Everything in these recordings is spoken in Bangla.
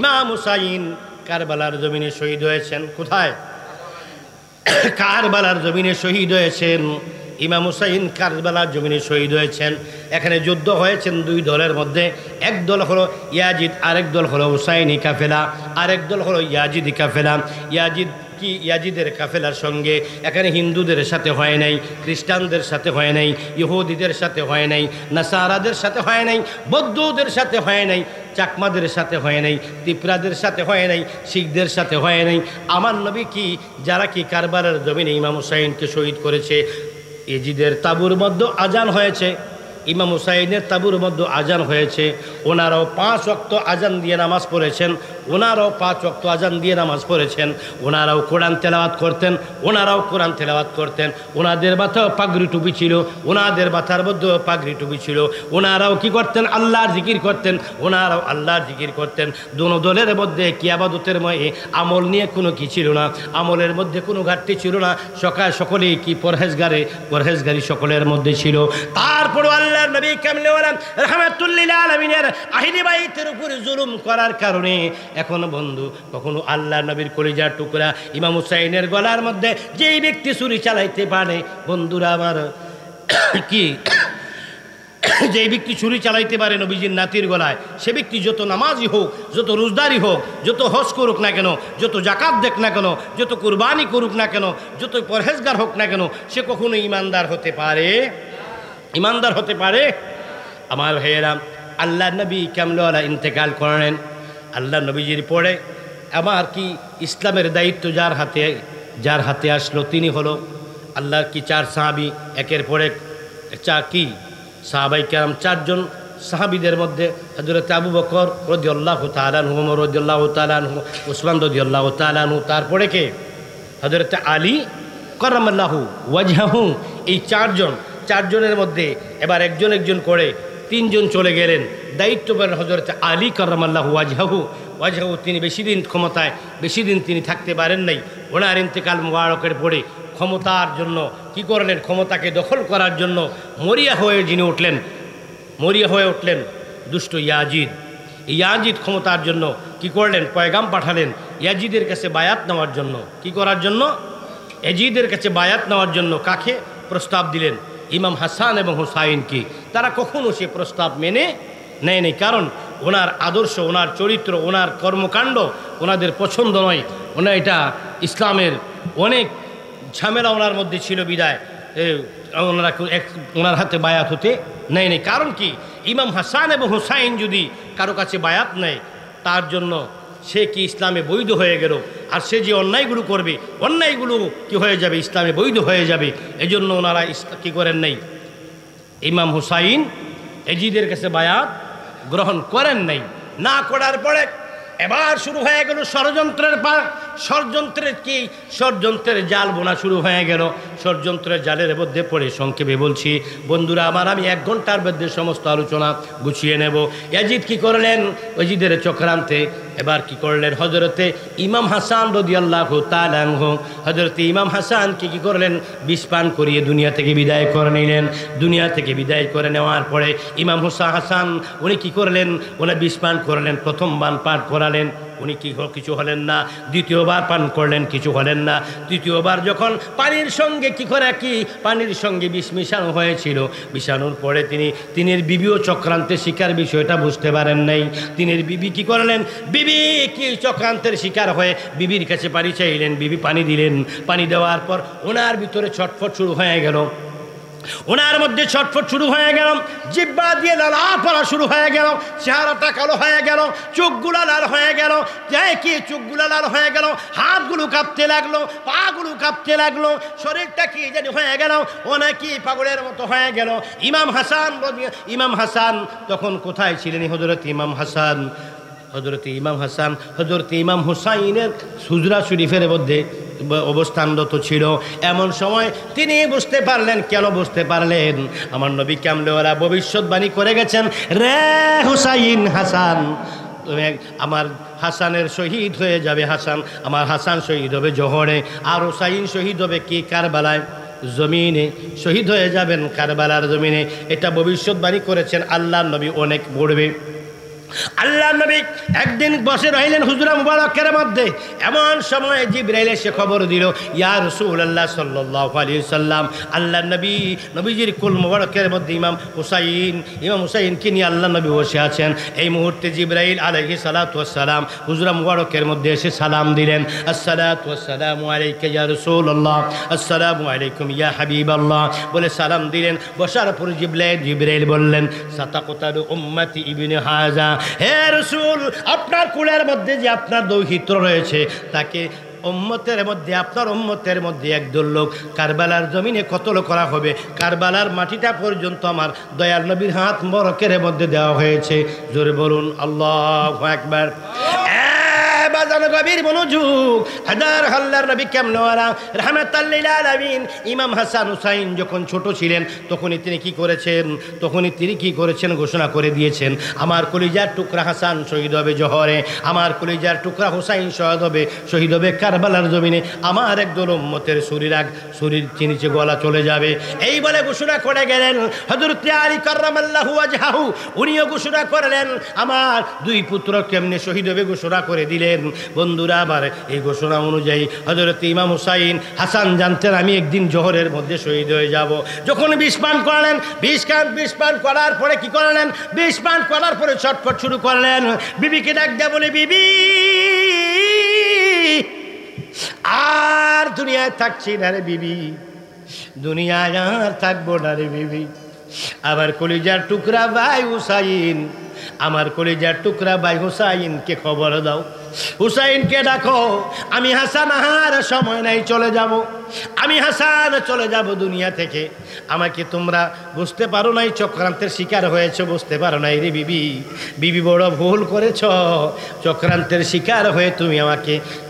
ইমাম হুসাইন কারবালার জমিনে শহীদ হয়েছেন। কোথায়? কারবালার জমিনে শহীদ হয়েছেন। ইমাম হুসাইন কারবালার জমিনে শহীদ হয়েছেন। এখানে যুদ্ধ হয়েছেন দুই দলের মধ্যে। এক দল হলো ইয়াজিদ, আরেক দল হলো হুসাইনি কাফেলা, আরেক দল হলো ইয়াজিদি কাফেলা। ইয়াজিদের কাফেলার সঙ্গে এখানে হিন্দুদের সাথে হয় নাই, খ্রিস্টানদের সাথে হয় নাই, ইহুদিদের সাথে হয় নাই, নাসারাদের সাথে হয় নাই, বৌদ্ধদের সাথে হয় নাই, চাকমাদের সাথে হয় নাই, তিপ্রাদের সাথে হয় নাই, শিখদের সাথে হয় নাই। আমার নবী কি যারা কি কারবালার জমিনে ইমাম হুসাইনকে শহীদ করেছে, ইয়াজিদের তাবুর মধ্যে আজান হয়েছে, ইমাম হুসাইনের তাবুর মধ্যে আজান হয়েছে। ওনারাও 5 ওয়াক্ত আজান দিয়ে নামাজ পড়েছেন, ওনারাও 5 ওয়াক্ত আজান দিয়ে নামাজ পড়েছেন। ওনারাও কোরআন তেলাওয়াত করতেন, ওনারাও কোরআন তেলাওয়াত করতেন। ওনাদের মাথাও পাগড়ি টুপি ছিল, ওনাদের মাথার মধ্যেও পাগড়ি টুপি ছিল। ওনারাও কি করতেন? আল্লাহর জিকির করতেন, ওনারাও আল্লাহর জিকির করতেন। দোনো দলের মধ্যে কি ইবাদতের মধ্যে আমল নিয়ে কোনো কি ছিল না, আমলের মধ্যে কোনো ঘাটতি ছিল না। সকলেই কি পরহেজগারি সকলের মধ্যে ছিল। তারপর আল্লাহর নবী কামলিওয়ালা রাহমাতুল লিল আলামিনের আহলে বাইতের উপরে জুলুম করার কারণে এখন বন্ধু কখনো আল্লাহর নবীর কলিজার টুকরা ইমাম হুসাইনের গলার মধ্যে যেই ব্যক্তি ছুরি চালাইতে পারে, বন্ধুরা আমার কি যেই ব্যক্তি ছুরি চালাইতে পারে নবীজির নাতির গলায়, সে ব্যক্তি যত নামাজি হোক, যত রোজদারি হোক, যত হজ করুক না কেন, যত জাকাত দেখ না কেন, যত কুরবানি করুক না কেন, যত পরহেজগার হোক না কেন, সে কখনো ইমানদার হতে পারে? ইমানদার হতে পারে? আমার ভাইয়েরা, আল্লাহ নবী কামলিওয়ালা ইন্তেকাল করেন। আল্লাহ নবীজির পরে আমার কি ইসলামের দায়িত্ব যার হাতে আসলো তিনি হলো আল্লাহর কি 4 সাহাবী। একের পরে কি সাহাবাই কেরাম 4 জন সাহাবীদের মধ্যে হযরত আবু বকর রাদিয়াল্লাহু তাআলা আনহু, ওমর রাদিয়াল্লাহু তাআলা আনহু, উসমান রাদিয়াল্লাহু তাআলা আনহু, তারপরে কে হযরত আলী কারামাল্লাহু ওয়াজহাহু। এই 4 জনের মধ্যে এবার একজন করে 3 জন চলে গেলেন। দায়িত্ব পেলেন হযরত আলী কারামাল্লাহু ওয়াজহাহু। তিনি বেশি দিন তিনি থাকতে পারেন নাই। ওনার ইন্তেকাল মুবারকের পরে ক্ষমতার জন্য কি করলেন? ক্ষমতাকে দখল করার জন্য মরিয়া হয়ে উঠলেন দুষ্ট ইয়াজিদ ক্ষমতার জন্য কি করলেন? পয়গাম পাঠালেন ইয়াজিদের কাছে বায়াত নেওয়ার জন্য। কি করার জন্য? ইয়াজিদের কাছে বায়াত নেওয়ার জন্য। কাকে প্রস্তাব দিলেন? ইমাম হাসান এবং হুসাইনকে। তারা কখনো সে প্রস্তাব মেনে নেয়নি, কারণ ওনার আদর্শ, ওনার চরিত্র, ওনার কর্মকাণ্ড ওনাদের পছন্দ নয়। এটা ইসলামের অনেক ঝামেলা ওনার মধ্যে ছিল বিদায় ওনার হাতে বায়াত হতে নেয়নি। কারণ কি? ইমাম হাসান এবং হুসাইন যদি কারো কাছে বায়াত নেয়, তার জন্য সে কি ইসলামে বৈধ হয়ে গেল, আর সে যে অন্যায়গুলো করবে, অন্যায়গুলো কি হয়ে যাবে? ইসলামে বৈধ হয়ে যাবে। এজন্য ওনারা কি করেন নাই? ইমাম হুসাইন ইয়াজিদের কাছে বায়াত গ্রহণ করেন নাই। না করার পরে এবার শুরু হয়ে গেল ষড়যন্ত্রের জাল বোনা শুরু হয়ে গেল। ষড়যন্ত্রের জালের মধ্যে পড়ে সংক্ষেপে বলছি বন্ধুরা আমার, আমি 1 ঘন্টার মধ্যে সমস্ত আলোচনা গুছিয়ে নেব। ইয়াজিদ কি করলেন? ইয়াজিদের চক্রান্তে এবার কি করলেন? হযরতে ইমাম হাসান রাদিয়াল্লাহু তাআলা আনহু, হযরতে ইমাম হাসান কি করলেন? বিষ পান করিয়ে দুনিয়া থেকে বিদায় করে নিলেন। দুনিয়া থেকে বিদায় করে নেওয়ার পরে ইমাম হাসান উনি কি করলেন? উনি বিষ পান করলেন। প্রথম বার পান করালেন, উনি কিছু হলেন না। দ্বিতীয়বার পান করলেন, কিছু হলেন না। তৃতীয়বার যখন পানির সঙ্গে পানির সঙ্গে বিষ মিশানো হয়েছিল, মিশানোর পরে তিনি বিবিও চক্রান্তের শিকার বিষয়টা বুঝতে পারেন নাই। তিনি বিবি কি করলেন? বিবি কি চক্রান্তের শিকার হয়ে বিবির কাছে পানি চাইলেন, বিবি পানি দিলেন। পানি দেওয়ার পর ওনার ভিতরে ছটফট শুরু হয়ে গেল, ওনার মধ্যে ছটফট শুরু হয়ে গেল, জিহ্বা দিয়ে লালা পড়া শুরু হয়ে গেল, চেহারাটা কালো হয়ে গেল, চোখগুলা লাল হয়ে গেল। চোখগুলা লাল হয়ে গেল, হাতগুলো কাঁপতে লাগলো, পাগুলো কাঁপতে লাগলো, শরীরটা কি জানি হয়ে গেল, অনেকি পাগলের মতো হয়ে গেল। ইমাম হাসান তখন কোথায় ছিলেন? হযরত ইমাম হুসাইনের হুজরা শরীফের মধ্যে অবস্থানরত ছিল। এমন সময় তিনি বুঝতে পারলেন। কেন বুঝতে পারলেন? আমার নবী কামলিওয়ালা ভবিষ্যৎবাণী করে গেছেন, রে হুসাইন, হাসান আমার হাসানের শহীদ হয়ে যাবে। আমার হাসান শহীদ হবে জোহরে, আর হুসাইন শহীদ হবে কি? কারবালায় জমিনে শহীদ হয়ে যাবেন কারবালার জমিনে। এটা ভবিষ্যৎবাণী করেছেন আল্লাহর নবী অনেক পড়বে। আল্লাহ নবী একদিন বসে রইলেন হুজরা মুবারকের মধ্যে। এমন সময় জিবরাইল এসে খবর দিল, ইয়া রাসূলুল্লাহ সাল্লাল্লাহু আলাইহি সাল্লাম, আল্লাহ নবী, নবীজির কুল মুবারকের মধ্যে ইমাম হুসাইনকে নিয়ে আল্লাহ নবী বসে আছেন। এই মুহূর্তে জিবরাইল আলাইহিস সালাতু ওয়াস সালাম হুজরা মুবারকের মধ্যে এসে সালাম দিলেন, আসসালাতু ওয়াসসালামু আলাইকা ইয়া রাসূলুল্লাহ, আসসালামু আলাইকুম ইয়া হাবিবাল্লাহ বলে সালাম দিলেন। বসার পর জিবরাইল বললেন, সাতাকতালু উম্মতি ইবনে হাজা, হে রাসূল, আপনার কুলের মধ্যে যে আপনার দৌহিত্র রয়েছে তাকে উম্মতের মধ্যে, আপনার উম্মতের মধ্যে একদল লোক কারবালার জমিনে কতল করা হবে। কারবালার মাটিটা পর্যন্ত আমার দয়াল নবীর হাত মোবারকের মধ্যে দেওয়া হয়েছে। জোরে বলুন আল্লাহু আকবার। গভীর মনোযোগ, হাজার হাল্লার নবী কেমনওয়ালা রাহমাতাল লিল আলামিন ইমাম হাসান হুসাইন যখন ছোট ছিলেন তখনই তিনি কি করেছেন ঘোষণা করে দিয়েছেন, আমার কলিজার টুকরা হাসান শহীদ হবে জোহরে, আমার কলিজার টুকরা হুসাইন শহীদ হবে কারবালার জমিনে, আমার একদল উম্মতের শরীর নিচে গলা চলে যাবে। এই বলে ঘোষণা করে গেলেন হযরত আলী কাররামাল্লাহু ওয়াজহাহু, উনিও ঘোষণা করলেন আমার দুই পুত্র কেমনে শহীদ হবে ঘোষণা করে দিলেন। বন্ধুরা আবার এই ঘোষণা অনুযায়ী হযরত ইমাম হুসাইন হাসান জানতেন আমি একদিন জোহরের মধ্যে শহীদ হয়ে যাব। যখন বিষ পান করলেন, বিষ পান করার পরে কি করলেন, বিষ পান করার পরে ছটফট শুরু করলেন। বিবিকে ডাক দেয়া বলে, বিবি আর দুনিয়ায় থাকছি না রে বিবি, দুনিয়ায় আর থাকবো না রে বিবি। আবার কলিজার টুকরা ভাই হুসাইন, আমার কলিজার টুকরা ভাই হুসাইনকে খবর দাও, হুসাইনকে ডাকো, আমি হাসান আর সময় নাই চলে যাব, আমি হাসান চলে যাব দুনিয়া থেকে। আমাকে তোমরা বুঝতে পারো নাই, চক্রান্তের শিকার হয়েছে, বুঝতে পারো নাই রে বিবি বড় ভুল করেছ। চক্রান্তের শিকার হয়ে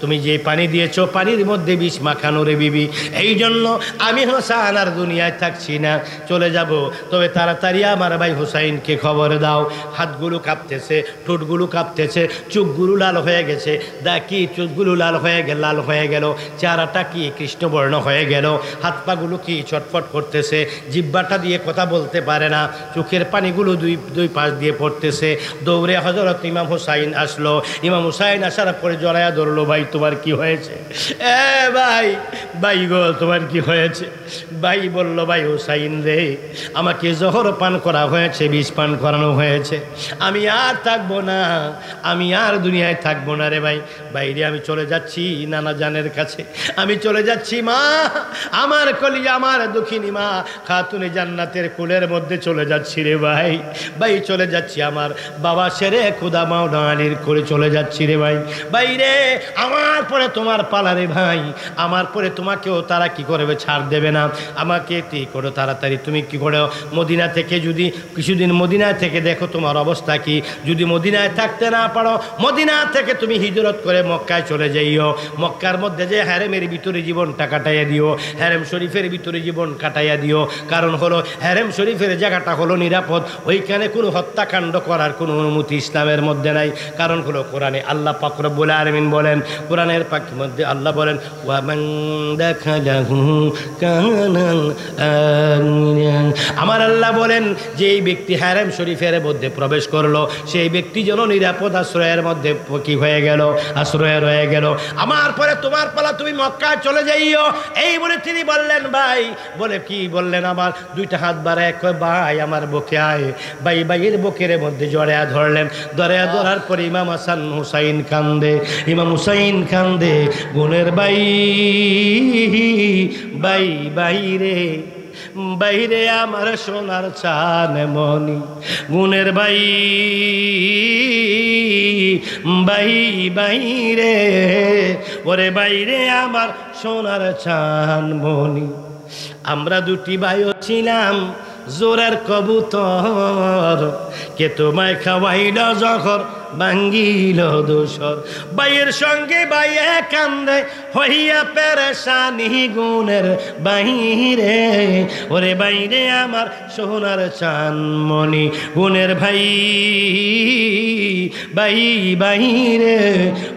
তুমি যে পানি দিয়েছ পানির মধ্যে বিষ মাখানো রে বিবি। এই জন্য আমি হাসান আর দুনিয়ায় থাকছি না, চলে যাব। তবে তাড়াতাড়ি আমার ভাই হুসাইনকে খবর দাও। হাতগুলো কাঁপতেছে, ঠোঁটগুলো কাঁপতেছে, চোখগুলো লাল হয়ে গেছে, দেখি চোখগুলো লাল হয়ে গেল, চেহারাটা কি কৃষ্ণবর্ণ হয়ে গেল, হাত পাগুলো কি ছটফট করতেছে, জিহ্বাটা দিয়ে কথা বলতে পারে না, চোখের পানিগুলো দুই পাশ দিয়ে পড়তেছে। দৌড়ে হযরত ইমাম হুসাইন আসলো। ইমাম হুসাইন আসার পরে জড়ায়া ধরলো, ভাই তোমার কি হয়েছে? ভাই গো তোমার কি হয়েছে? ভাই বলল, ভাই হুসাইন রে, আমাকে জহর পান করা হয়েছে, বিষ পান করানো হয়েছে, আমি আর থাকবো না, আমি আর দুনিয়ায় থাকবো না রে ভাই। বাইরে আমি চলে যাচ্ছি নানা জানের কাছে, আমি চলে যাচ্ছি মা, আমার কলিজা, আমার দুঃখিনী মা খাতুনে জান্নাতের কোলের মধ্যে চলে যাচ্ছি রে ভাই চলে যাচ্ছি, আমার বাবা শেরে খুদা মাওলানা আলীর কোলে চলে যাচ্ছি রে ভাই রে, আমার পরে তোমার পালা রে ভাই, আমার পরে তোমাকেও তারা কি করবে, ছাড় দেবে না। আমাকে কি করো তাড়াতাড়ি, তুমি কি করো মদিনা থেকে, যদি কিছুদিন মদিনা থেকে দেখো তোমার অবস্থা কি, যদি মদিনায় থাকতে না পারো মদিনা থেকে তুমি হিজরত করে মক্কায় চলে যাইও, মক্কার মধ্যে যে হারেমের ভিতরে জীবনটা কাটাইয়া দিও, হারেম শরীফের ভিতরে জীবন কাটাইয়া দিও। কারণ হলো হারেম শরীফের জায়গাটা হলো নিরাপদ, ওইখানে কোনো হত্যাকাণ্ড করার কোনো অনুমতি ইসলামের মধ্যে নাই। কারণ হলো কোরআনে আল্লাহ পাক রব্বুল আলামিন বলেন, কোরআনের পাকের মধ্যে আল্লাহ বলেন, ওয়ামান দাখালাহু কানা আমিনান, আমার আল্লাহ বলেন যে এই ব্যক্তি হারেম শরীফের মধ্যে প্রবেশ করলো, সেই ব্যক্তি যেন নিরাপদ আশ্রয়ের মধ্যে কি হয়ে গেল, আশ্রয় রয়ে গেল। আমার পরে তোমার পালা, তুমি মক্কায় চলে যাইও। এই বলে তিনি বললেন, ভাই বলে কি বললেন, আমার দুইটা হাত বাড়ায় ভাই আমার বুকে আয়, ভাইয়ের বুকের মধ্যে জড়ায়া ধরলেন। ধরার পরে ইমাম হাসান হুসাইন কান্দে, গুণের বাইরে আমার সোনার চান মনি, গুণের বাইরে ওরে বাইরে আমার সোনার চান মনি। আমরা দুটি ভাইও ছিলাম জোরের কবুতর, কে তোমায় খাওয়াইল জহর ভাঙ্গিল দোসর, বাইয়ের সঙ্গে বাইয়ে কান্দে হইয়া পেরেশানি, গুণের বাইরে ওরে বাইরে আমার সোনার চানমণি, গুণের বাইরে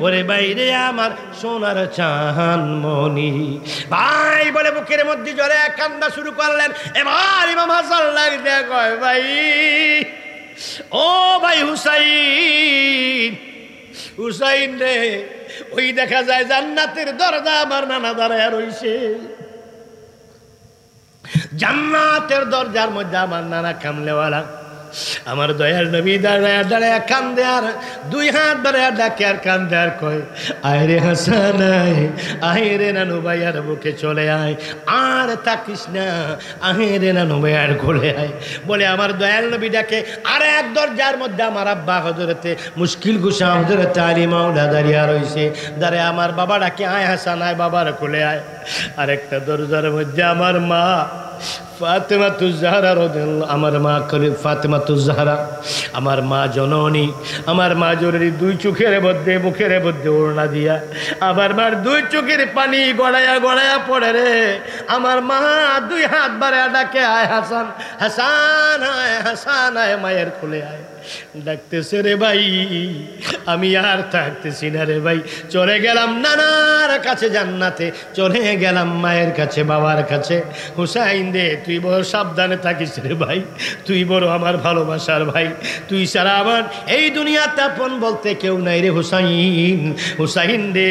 ওরে বাইরে আমার সোনার চানমণি। ভাই বলে বুকের মধ্যে জোরে কান্দা শুরু করলেন। এবার ইমাম হাসান লাগতে কয়, ভাই ও ভাই হুসাইন, হুসাইন রে, ওই দেখা যায় জান্নাতের দরজা আমার নানা দাঁড়ায় রইছে। জান্নাতের দরজার মধ্যে আমার নানা কামলেওয়ালা, আমার দয়াল নবী দাঁড়ায় দাঁড়ায় কান্দে, আর দুই হাত দাঁড়ায় ডাকে আর কান্দে আর কয়, আয় রে হাসান আয়, আয় রে নানু ভাইয়ার বুকে চলে আয়, আর থাকিস না, আয় রে নানু ভাইয়ার কোলে আয়। বলে আমার দয়াল নবী ডাকে, আর এক দরজার মধ্যে আমার আব্বা হযরতে মুশকিল কুশা হযরতে আলী মাওলা দাঁড়িয়ে রইছে, দাঁড়ায় আমার বাবা ডাকে, আয় হাসান আয়, বাবার কোলে আয়। আরেকটা দরজার মধ্যে আমার মা ফাতেমাতুজ জাহরা রাদিয়াল্লাহু, আমার মা ফাতেমাতুজ জাহরা, আমার মা জননী, আমার মা জননী দুই চোখের মধ্যে মুখের মধ্যে ওড়না দিয়া, আমার মার দুই চোখের পানি গড়ায়া গড়ায়া পড়ে রে। আমার মা দুই হাত বাড়ায়া ডাকে, আয় হাসান, হাসান আয়, হাসান আয়, মায়ের কোলে আয়। ডাকতেছে রে ভাই, আমি আর থাকতেছি না রে ভাই, চলে গেলাম নানার কাছে জান্নাতে, চলে গেলাম মায়ের কাছে, বাবার কাছে। হুসাইন রে, তুই বড় সাবধানে থাকিস রে ভাই, তুই বড় আমার ভালোবাসার ভাই, তুই ছাড়া আমার এই দুনিয়াতে আপন বলতে কেউ নাই রে হুসাইন। হুসাইন রে,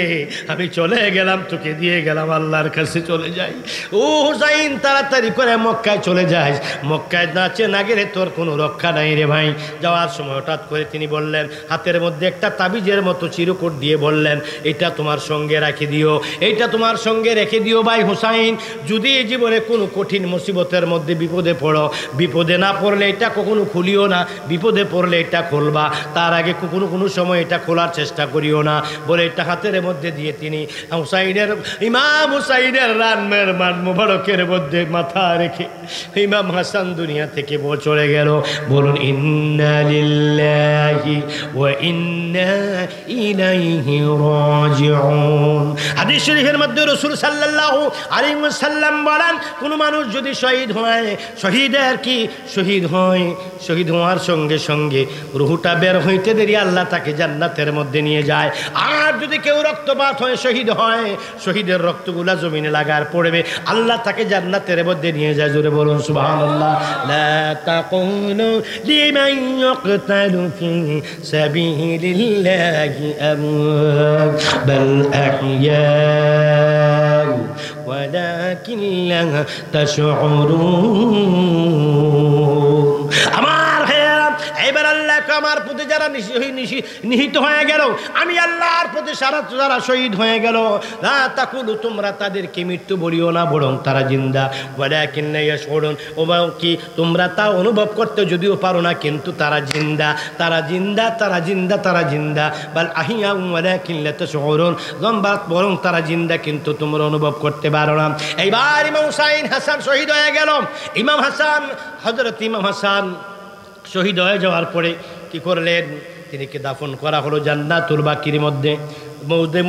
আমি চলে গেলাম, তোকে দিয়ে গেলাম, আল্লাহর কাছে চলে যাই। ও হুসাইন, তাড়াতাড়ি করে মক্কায় চলে যাস, মক্কায় নাচে না গেলে তোর কোনো রক্ষা নাই রে ভাই। যাওয়ার সময় হঠাৎ করে তিনি বললেন, হাতের মধ্যে একটা তাবিজের মতো চিরকুট দিয়ে বললেন, এটা তোমার সঙ্গে রেখে দিও, এইটা তোমার সঙ্গে রেখে দিও ভাই হুসাইন, যদি এই জীবনে কোনো কঠিন মুসিবতের মধ্যে বিপদে পড়ো, বিপদে না পড়লে এটা কখনো খুলিও না, বিপদে পড়লে এটা খুলবা, তার আগে কোনো সময় এটা খোলার চেষ্টা করিও না। বলে এটা হাতের মধ্যে দিয়ে তিনি হুসাইনের, ইমাম হুসাইনের রানের মান মুবারকের মধ্যে মাথা রেখে ইমাম হাসান দুনিয়া থেকে চলে গেল। বলুন ইন্না লিল্লাহি ওয়া ইন্না ইলাইহি রাজিউন। হাদিস শরীফের মধ্যে রাসূল সাল্লাল্লাহু আলাইহি ওয়াসাল্লাম বলেন, কোন মানুষ যদি শহীদ হয়, শহীদের কি শহীদ হয়, শহীদ হওয়ার সঙ্গে সঙ্গে রূহটা বের হইতে দেরি আল্লাহ তাকে জান্নাতের মধ্যে নিয়ে যায়। আর যদি কেউ রক্তপাত হয়ে শহীদ হয়, শহীদের রক্তগুলা জমিনে লাগার পড়বে, আল্লাহ তাকে জান্নাতের মধ্যে নিয়ে যায়। জোরে বলুন সুবহানাল্লাহ। লা তাকুনু লিমান يقتل في سبيل الله أموات بل أحياء ولكن لا تشعرون। আমার ভাইয়েরা, এবার আল্লাহ আমার প্রতি যারা নিহিত হয়ে গেল, আমি আল্লাহর প্রতি যারা শহীদ হয়ে গেল, লা তাকুলু, তোমরা তাদেরকে মৃত্যু বলিও না, বরং তারা জিন্দা। ওয়ালাকিন লা ইয়াশউরুন, ও কি তোমরা তা অনুভব করতে যদিও পারো না, কিন্তু তারা জিন্দা, তারা জিন্দা, তারা জিন্দা, তারা জিন্দা। বাল আহিয়া ওয়ালাকিন লা তাশউরুন, বরং তারা জিন্দা কিন্তু তোমরা অনুভব করতে পারো না। এইবার ইমাম হুসাইন হাসান শহীদ হয়ে গেল। ইমাম হাসান, হযরত ইমাম হাসান শহীদ হয়ে যাওয়ার পরে কি করলেন, তিনিকে দাফন করা হলো জান্নাতুল বাকির মধ্যে,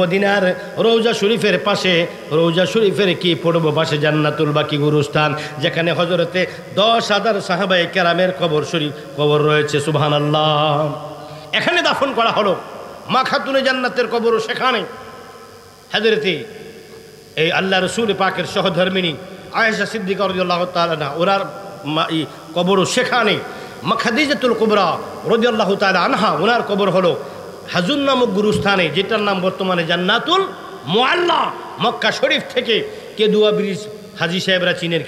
মদিনার রওজা শরীফের পাশে। রওজা শরীফের কি পূর্ব পাশে জান্নাতুল বাকি গুরুস্থান, যেখানে হযরতে 10,000 সাহাবায়ে কেরামের কবর শরীফ কবর রয়েছে। সুবহানাল্লাহ। এখানে দাফন করা হলো। মা খাতুনে জান্নাতের কবরও সেখানে। হযরতে এই আল্লাহ রাসূল পাকের সহধর্মিণী আয়েশা সিদ্দিকা রাদিয়াল্লাহু তাআলা আনহা, ওনার কবরও সেখানে। মা খাদিজাতুল কুবরা রাদিয়াল্লাহু তাআলা আনহা, ওনার কবর হলো হাজুন নামক গুরুস্থানে, যেটার নাম বর্তমানে জান্নাতুল মুআল্লা। মক্কা শরীফ থেকে কেদুয়া ব্রিজ, হাজী সাহেবরা চিনেন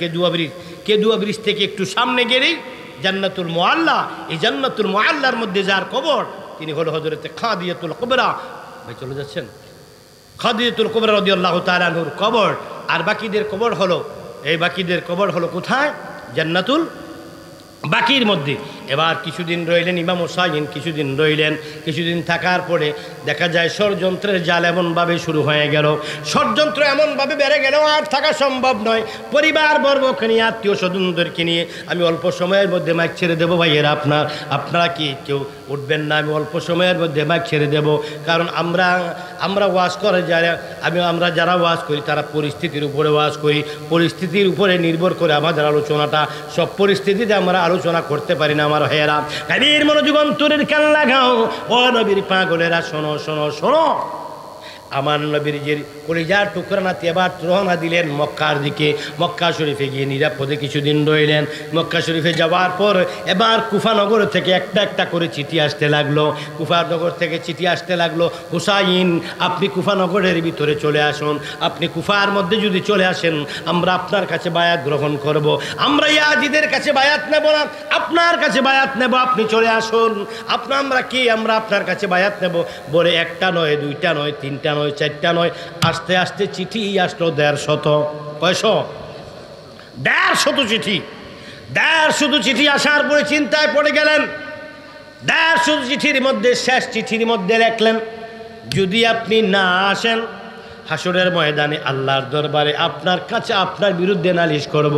কেদুয়া ব্রিজ থেকে একটু সামনে গেলেই জান্নাতুল মুআল্লা। এই জান্নাতুল মুআল্লার মধ্যে যার কবর, তিনি হলো হযরতে খাদিজাতুল কুবরা। ভাই চলে যাচ্ছেন? খাদিজাতুল কুবরা রাদিয়াল্লাহু তাআলা আনহুর কবর। আর বাকিদের কবর হলো, এই বাকিদের কবর হলো কোথায়? জান্নাতুল বাকির মধ্যে। এবার কিছুদিন রইলেন ইমাম হুসাইন, কিছুদিন রইলেন। কিছুদিন থাকার পরে দেখা যায় ষড়যন্ত্রের জাল এমনভাবে শুরু হয়ে গেল, ষড়যন্ত্র এমনভাবে বেড়ে গেল আর থাকা সম্ভব নয়। পরিবার বর্গকে নিয়ে, আত্মীয় স্বজনদেরকে নিয়ে, আমি অল্প সময়ের মধ্যে মাইক ছেড়ে দেবো ভাইয়েরা, আপনারা কি কেউ উঠবেন না? আমি অল্প সময়ের মধ্যে মাইক ছেড়ে দেব, কারণ আমরা ওয়াজ করে আমরা যারা ওয়াজ করি তারা পরিস্থিতির উপরে ওয়াজ করি। পরিস্থিতির উপরে নির্ভর করে আমাদের আলোচনাটা, সব পরিস্থিতিতে আমরা আলোচনা করতে পারি না। আমার ভাইয়েরা, কাবির মনোযোগ অন্তরের কান লাগাও, ও নবীর পাগলেরা, শোনো শোনো শোনো। আমার নবীর কলিজার টুকরা নাতি এবার রওনা দিলেন মক্কার দিকে। মক্কা শরীফে গিয়ে নিরাপদে কিছুদিন রইলেন। মক্কা শরীফে যাওয়ার পর এবার কুফানগর থেকে একটা একটা করে চিঠি আসতে লাগলো। কুফানগর থেকে চিঠি আসতে লাগলো, হুসাইন আপনি কুফানগরের ভিতরে চলে আসুন, আপনি কুফার মধ্যে যদি চলে আসেন আমরা আপনার কাছে বায়াত গ্রহণ করব। আমরা ইয়াজিদের কাছে বায়াত নেব না, আপনার কাছে বায়াত নেব, আপনি চলে আসুন। আমরা কি আমরা আপনার কাছে বায়াত নেব। বলে একটা নয়, দুইটা নয়, তিনটা নয়, চারটা নয়, আস্তে আস্তে চিঠি আসলো 150। কয়শো? 150 চিঠি। 150 চিঠি আসার পরে চিন্তায় পড়ে গেলেন। 150 চিঠির মধ্যে শেষ চিঠির মধ্যে লিখলেন, যদি আপনি না আসেন হাসরের ময়দানে আল্লাহর দরবারে আপনার কাছে আপনার বিরুদ্ধে নালিশ করব।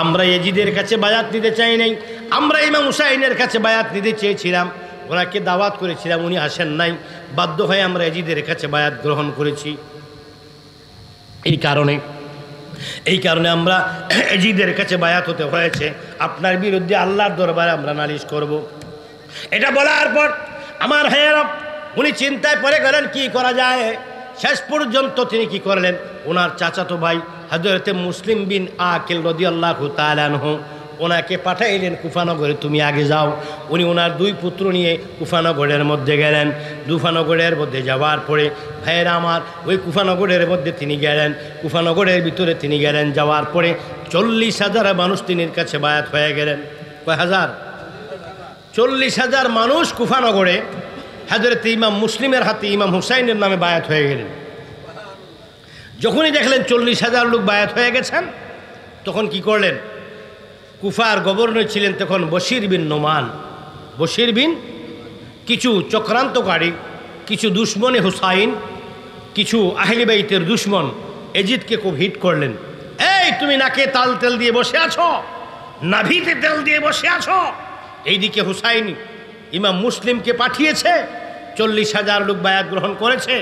আমরা ইয়াজিদের কাছে বায়াত নিতে চাই নাই, আমরা ইমাম হুসাইনের কাছে বায়াত নিতে চেয়েছিলাম, ওনাকে দাওয়াত করেছিলাম, উনি আসেন নাই, বাধ্য হয়ে আমরা ইয়াজিদের কাছে বায়াত গ্রহণ করেছি। এই কারণে আমরা ইয়াজিদের কাছে বায়াত হতে হয়েছে, আপনার বিরুদ্ধে আল্লাহর দরবারে আমরা নালিশ করব। এটা বলার পর আমার ভাইয়েরা উনি চিন্তায় পড়ে গেলেন কি করা যায়। শেষ পর্যন্ত তিনি কি করলেন, ওনার চাচাতো ভাই হযরতে মুসলিম বিন আকিল রাদিয়াল্লাহু তাআলা আনহু ওনাকে পাঠাইলেন কুফানগরে, তুমি আগে যাও। উনি ওনার 2 পুত্র নিয়ে কুফানগরের মধ্যে গেলেন। কুফানগরের মধ্যে যাওয়ার পরে ভাইয়েরা আমার ওই কুফানগরের মধ্যে তিনি গেলেন, কুফানগরের ভিতরে তিনি গেলেন। যাওয়ার পরে 40,000 মানুষ তিনির কাছে বায়াত হয়ে গেলেন। কয় হাজার? 40,000 মানুষ কুফানগরে হযরত ইমাম মুসলিমের হাতে ইমাম হুসাইনের নামে বায়াত হয়ে গেলেন। যখনই দেখলেন 40,000 লোক বায়াত হয়ে গেছেন, তখন কি করলেন, কুফার গভর্নর ছিলেন তখন বশির বিন নোমান। বশির বিন কিছু চক্রান্তকারী, কিছু দুশ্মনে হুসাইন, কিছু আহলে বাইতের দুশ্মন এজিদকে খুব হিট করলেন। এই তুমি নাকে তেল দিয়ে বসে আছো, নাভিতে তেল দিয়ে বসে আছো। এইদিকে হুসাইন ইমাম মুসলিমকে পাঠিয়েছে, 40,000 লোক বায়াত গ্রহণ করেছে।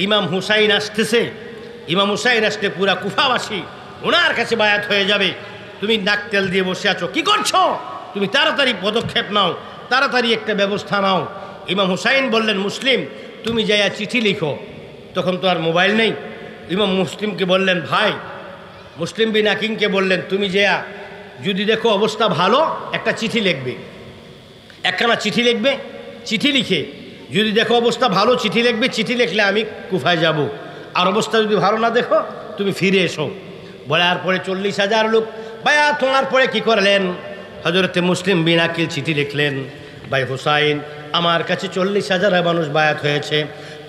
ইমাম হুসাইন আসতেছে, ইমাম হুসাইন আসতে পুরা কুফাবাসী ওনার কাছে বায়াত হয়ে যাবে, তুমি নাক তেল দিয়ে বসে আছো, কি করছো? তুমি তাড়াতাড়ি পদক্ষেপ নাও, তাড়াতাড়ি একটা ব্যবস্থা নাও। ইমাম হুসাইন বললেন, মুসলিম তুমি যাইয়া চিঠি লিখো। তখন তো আর মোবাইল নেই। ইমাম মুসলিমকে বললেন, ভাই মুসলিম বিন আকিনকে বললেন, তুমি যাইয়া যদি দেখো অবস্থা ভালো একটা চিঠি লিখবে, একখানা চিঠি লিখবে, চিঠি লিখে যদি দেখো অবস্থা ভালো চিঠি লিখবে, চিঠি লিখলে আমি কুফায় যাব, আর অবস্থা যদি ভালো না দেখো তুমি ফিরে এসো। বলার পরে 40,000 লোক বায়াত হওয়ার পরে কি করলেন, হযরতে মুসলিম বিন আকিল চিঠি লিখলেন, ভাই হুসাইন আমার কাছে 40,000 মানুষ বায়াত হয়েছে,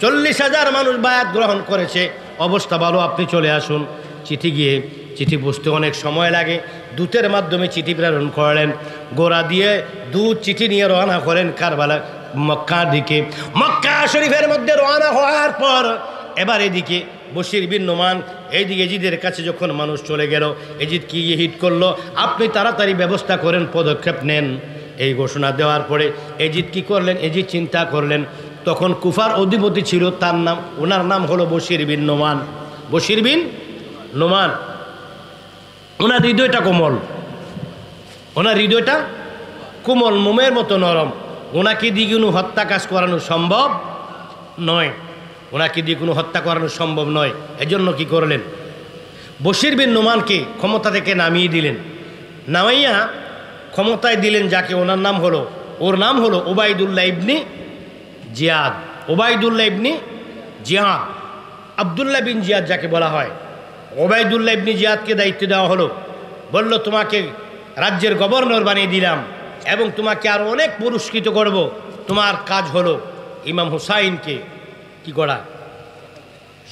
40,000 মানুষ বায়াত গ্রহণ করেছে, অবস্থা ভালো, আপনি চলে আসুন। চিঠি বুঝতে অনেক সময় লাগে, দূতের মাধ্যমে চিঠি প্রেরণ করলেন। গোড়া দিয়ে দুধ চিঠি নিয়ে রওনা করেন কারবালা মক্কার দিকে। মক্কা শরীফের মধ্যে রওনা হওয়ার পর এবার এদিকে বশির বিন নোমান এইদিকে এজিদের কাছে যখন মানুষ চলে গেল, এজিদ কি হিট করলো, আপনি তাড়াতাড়ি ব্যবস্থা করেন, পদক্ষেপ নেন। এই ঘোষণা দেওয়ার পরে এজিদ কি করলেন, এজিদ চিন্তা করলেন, তখন কুফার অধিপতি ছিল, তার নাম, ওনার নাম হলো বশির বিন নোমান। বশির বিন নোমান, ওনার হৃদয়টা কোমল, ওনার হৃদয়টা কোমল, মোমের মতো নরম। ওনাকে দিয়ে কোনো হত্যা কাজ করানো সম্ভব নয়, ওনাকে দিয়ে কোনো হত্যা করানো সম্ভব নয়। এজন্য কি করলেন, বশির বিন নোমানকে ক্ষমতা থেকে নামিয়ে দিলেন। নামাইয়া ক্ষমতায় দিলেন যাকে, ওর নাম হলো ওবায়দুল্লাহ ইবনে জিয়াদ। ওবায়দুল্লাহ ইবনে জিয়াদ, আবদুল্লাহ বিন জিয়াদ যাকে বলা হয়। ওবায়দুল্লাহ ইবনে জিয়াদকে দায়িত্ব দেওয়া হলো, বলল তোমাকে রাজ্যের গভর্নর বানিয়ে দিলাম এবং তোমাকে আরও অনেক পুরস্কৃত করব। তোমার কাজ হলো ইমাম হুসাইনকে কি করা,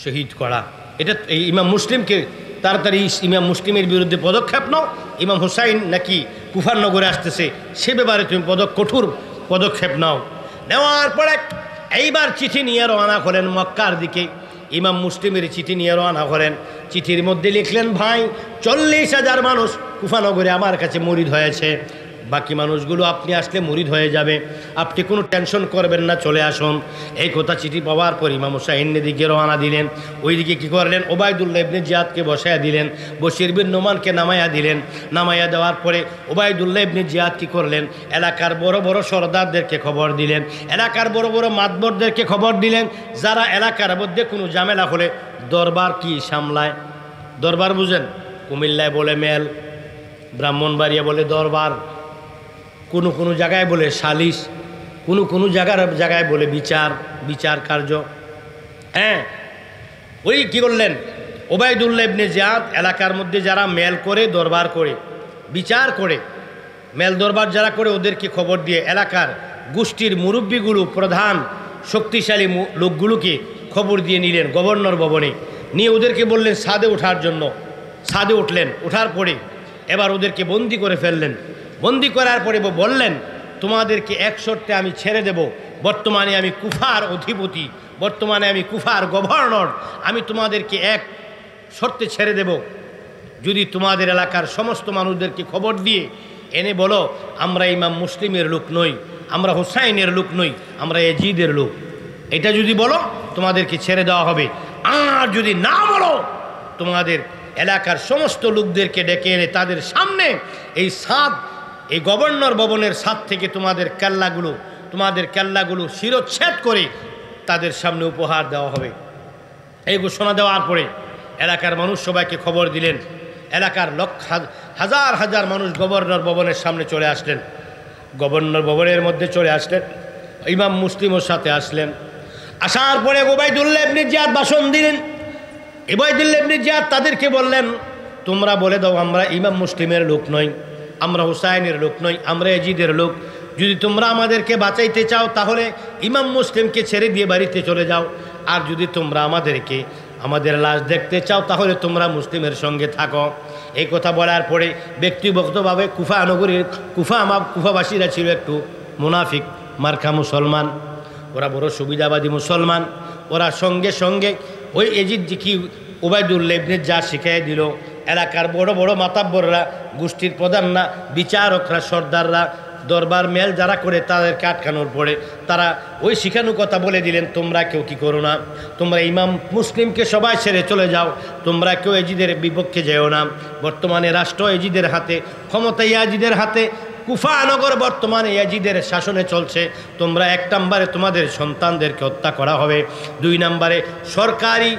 শহীদ করা। এটা এই ইমাম মুসলিমকে তাড়াতাড়ি ইমাম মুসলিমের বিরুদ্ধে পদক্ষেপ নাও, ইমাম হুসাইন নাকি কুফার নগরে আসতেছে সে ব্যাপারে তুমি কঠোর পদক্ষেপ নাও। নেওয়ার পরে এইবার চিঠি নিয়ে রওনা করেন মক্কার দিকে। ইমাম মুসলিমের চিঠি নিয়ে রওনা করেন। চিঠির মধ্যে লিখলেন, ভাই 40,000 মানুষ কুফানগরে আমার কাছে মুরিদ হয়েছে, বাকি মানুষগুলো আপনি আসলে মুরিদ হয়ে যাবে, আপনি কোনো টেনশন করবেন না, চলে আসুন। এই কথা চিঠি পাওয়ার পর ইমাম হুসাইন দিকে রওনা দিলেন। ওইদিকে কী করলেন, ওবায়দুল্লাহ ইবনে জিয়াদকে বসায়া দিলেন, বশির বিন নোমানকে নামাইয়া দিলেন। নামাইয়া দেওয়ার পরে ওবায়দুল্লাহ ইবনে জিয়াদ কী করলেন, এলাকার বড় বড় সর্দারদেরকে খবর দিলেন, এলাকার বড় বড় মাতবরদেরকে খবর দিলেন, যারা এলাকার মধ্যে কোনো ঝামেলা হলে দরবার কি সামলায়। দরবার বুঝেন, কুমিল্লায় বলে মেল, ব্রাহ্মণবাড়িয়া বলে দরবার, কোনো কোনো জায়গায় বলে সালিশ, কোনো কোনো জায়গায় বলে বিচার কার্য। হ্যাঁ, ওই কী করলেন, ওবায়দুল্লাহ ইবনে জিয়াদ এলাকার মধ্যে যারা মেল করে, দরবার করে, বিচার করে, মেল দরবার যারা করে ওদেরকে খবর দিয়ে এলাকার গোষ্ঠীর মুরব্বীগুলো, প্রধান শক্তিশালী লোকগুলোকে খবর দিয়ে নিলেন গভর্নর ভবনে। নিয়ে ওদেরকে বললেন ছাদে ওঠার জন্য। ছাদে উঠলেন, ওঠার পরে এবার ওদেরকে বন্দি করে ফেললেন। বন্দি করার পরে বললেন, তোমাদেরকে এক শর্তে আমি ছেড়ে দেব, বর্তমানে আমি কুফার অধিপতি, বর্তমানে আমি কুফার গভর্নর, আমি তোমাদেরকে এক শর্তে ছেড়ে দেব, যদি তোমাদের এলাকার সমস্ত মানুষদেরকে খবর দিয়ে এনে বলো আমরা ইমাম মুসলিমের লোক নই, আমরা হুসাইনের লোক নই, আমরা ইয়াজিদের লোক, এটা যদি বলো তোমাদেরকে ছেড়ে দেওয়া হবে। আর যদি না বলো, তোমাদের এলাকার সমস্ত লোকদেরকে ডেকে এনে তাদের সামনে এই গভর্নর ভবনের ছাদ থেকে তোমাদের কেল্লাগুলো শিরচ্ছেদ করে তাদের সামনে উপহার দেওয়া হবে। এই ঘোষণা দেওয়ার পরে এলাকার মানুষ সবাইকে খবর দিলেন। এলাকার হাজার হাজার মানুষ গভর্নর ভবনের সামনে চলে আসলেন। গভর্নর ভবনের মধ্যে চলে আসলেন, ইমাম মুসলিমের সাথে আসলেন। আসার পরে ওবায়দুল্লাহ ইবনে জিয়াদ ভাষণ দিলেন। ওবায়দুল্লাহ ইবনে জিয়াদ তাদেরকে বললেন, তোমরা বলে দাও আমরা ইমাম মুসলিমের লোক নই, আমরা হুসাইনের লোক নই, আমরা ইয়াজিদের লোক। যদি তোমরা আমাদেরকে বাঁচাইতে চাও তাহলে ইমাম মুসলিমকে ছেড়ে দিয়ে বাড়িতে চলে যাও, আর যদি তোমরা আমাদের লাশ দেখতে চাও তাহলে তোমরা মুসলিমের সঙ্গে থাকো। এই কথা বলার পরে ব্যক্তিগতভাবে কুফাবাসীরা ছিল একটু মুনাফিক মার্কা মুসলমান, ওরা বড় সুবিধাবাদী মুসলমান। ওরা সঙ্গে সঙ্গে ওই ইয়াজিদ কি ওবায়দুল্লাহ ইবনে জিয়াদ শিখিয়ে দিল। এলাকার বড় বড় মাতাব্বররা, গোষ্ঠীর প্রধানরা, বিচারকরা, সর্দাররা, দরবার মেল যারা করে তাদেরকে আটকানোর পরে তারা ওই শিখানো কথা বলে দিলেন, তোমরা কেউ কি করো না, তোমরা ইমাম মুসলিমকে সবাই ছেড়ে চলে যাও, তোমরা কেউ ইয়াজিদের বিপক্ষে যেও না। বর্তমানে রাষ্ট্র ইয়াজিদের হাতে, ক্ষমতা ইয়াজিদের হাতে, কুফা নগর বর্তমানে ইয়াজিদের শাসনে চলছে। তোমরা 1 নম্বরে তোমাদের সন্তানদেরকে হত্যা করা হবে, 2 নম্বরে সরকারি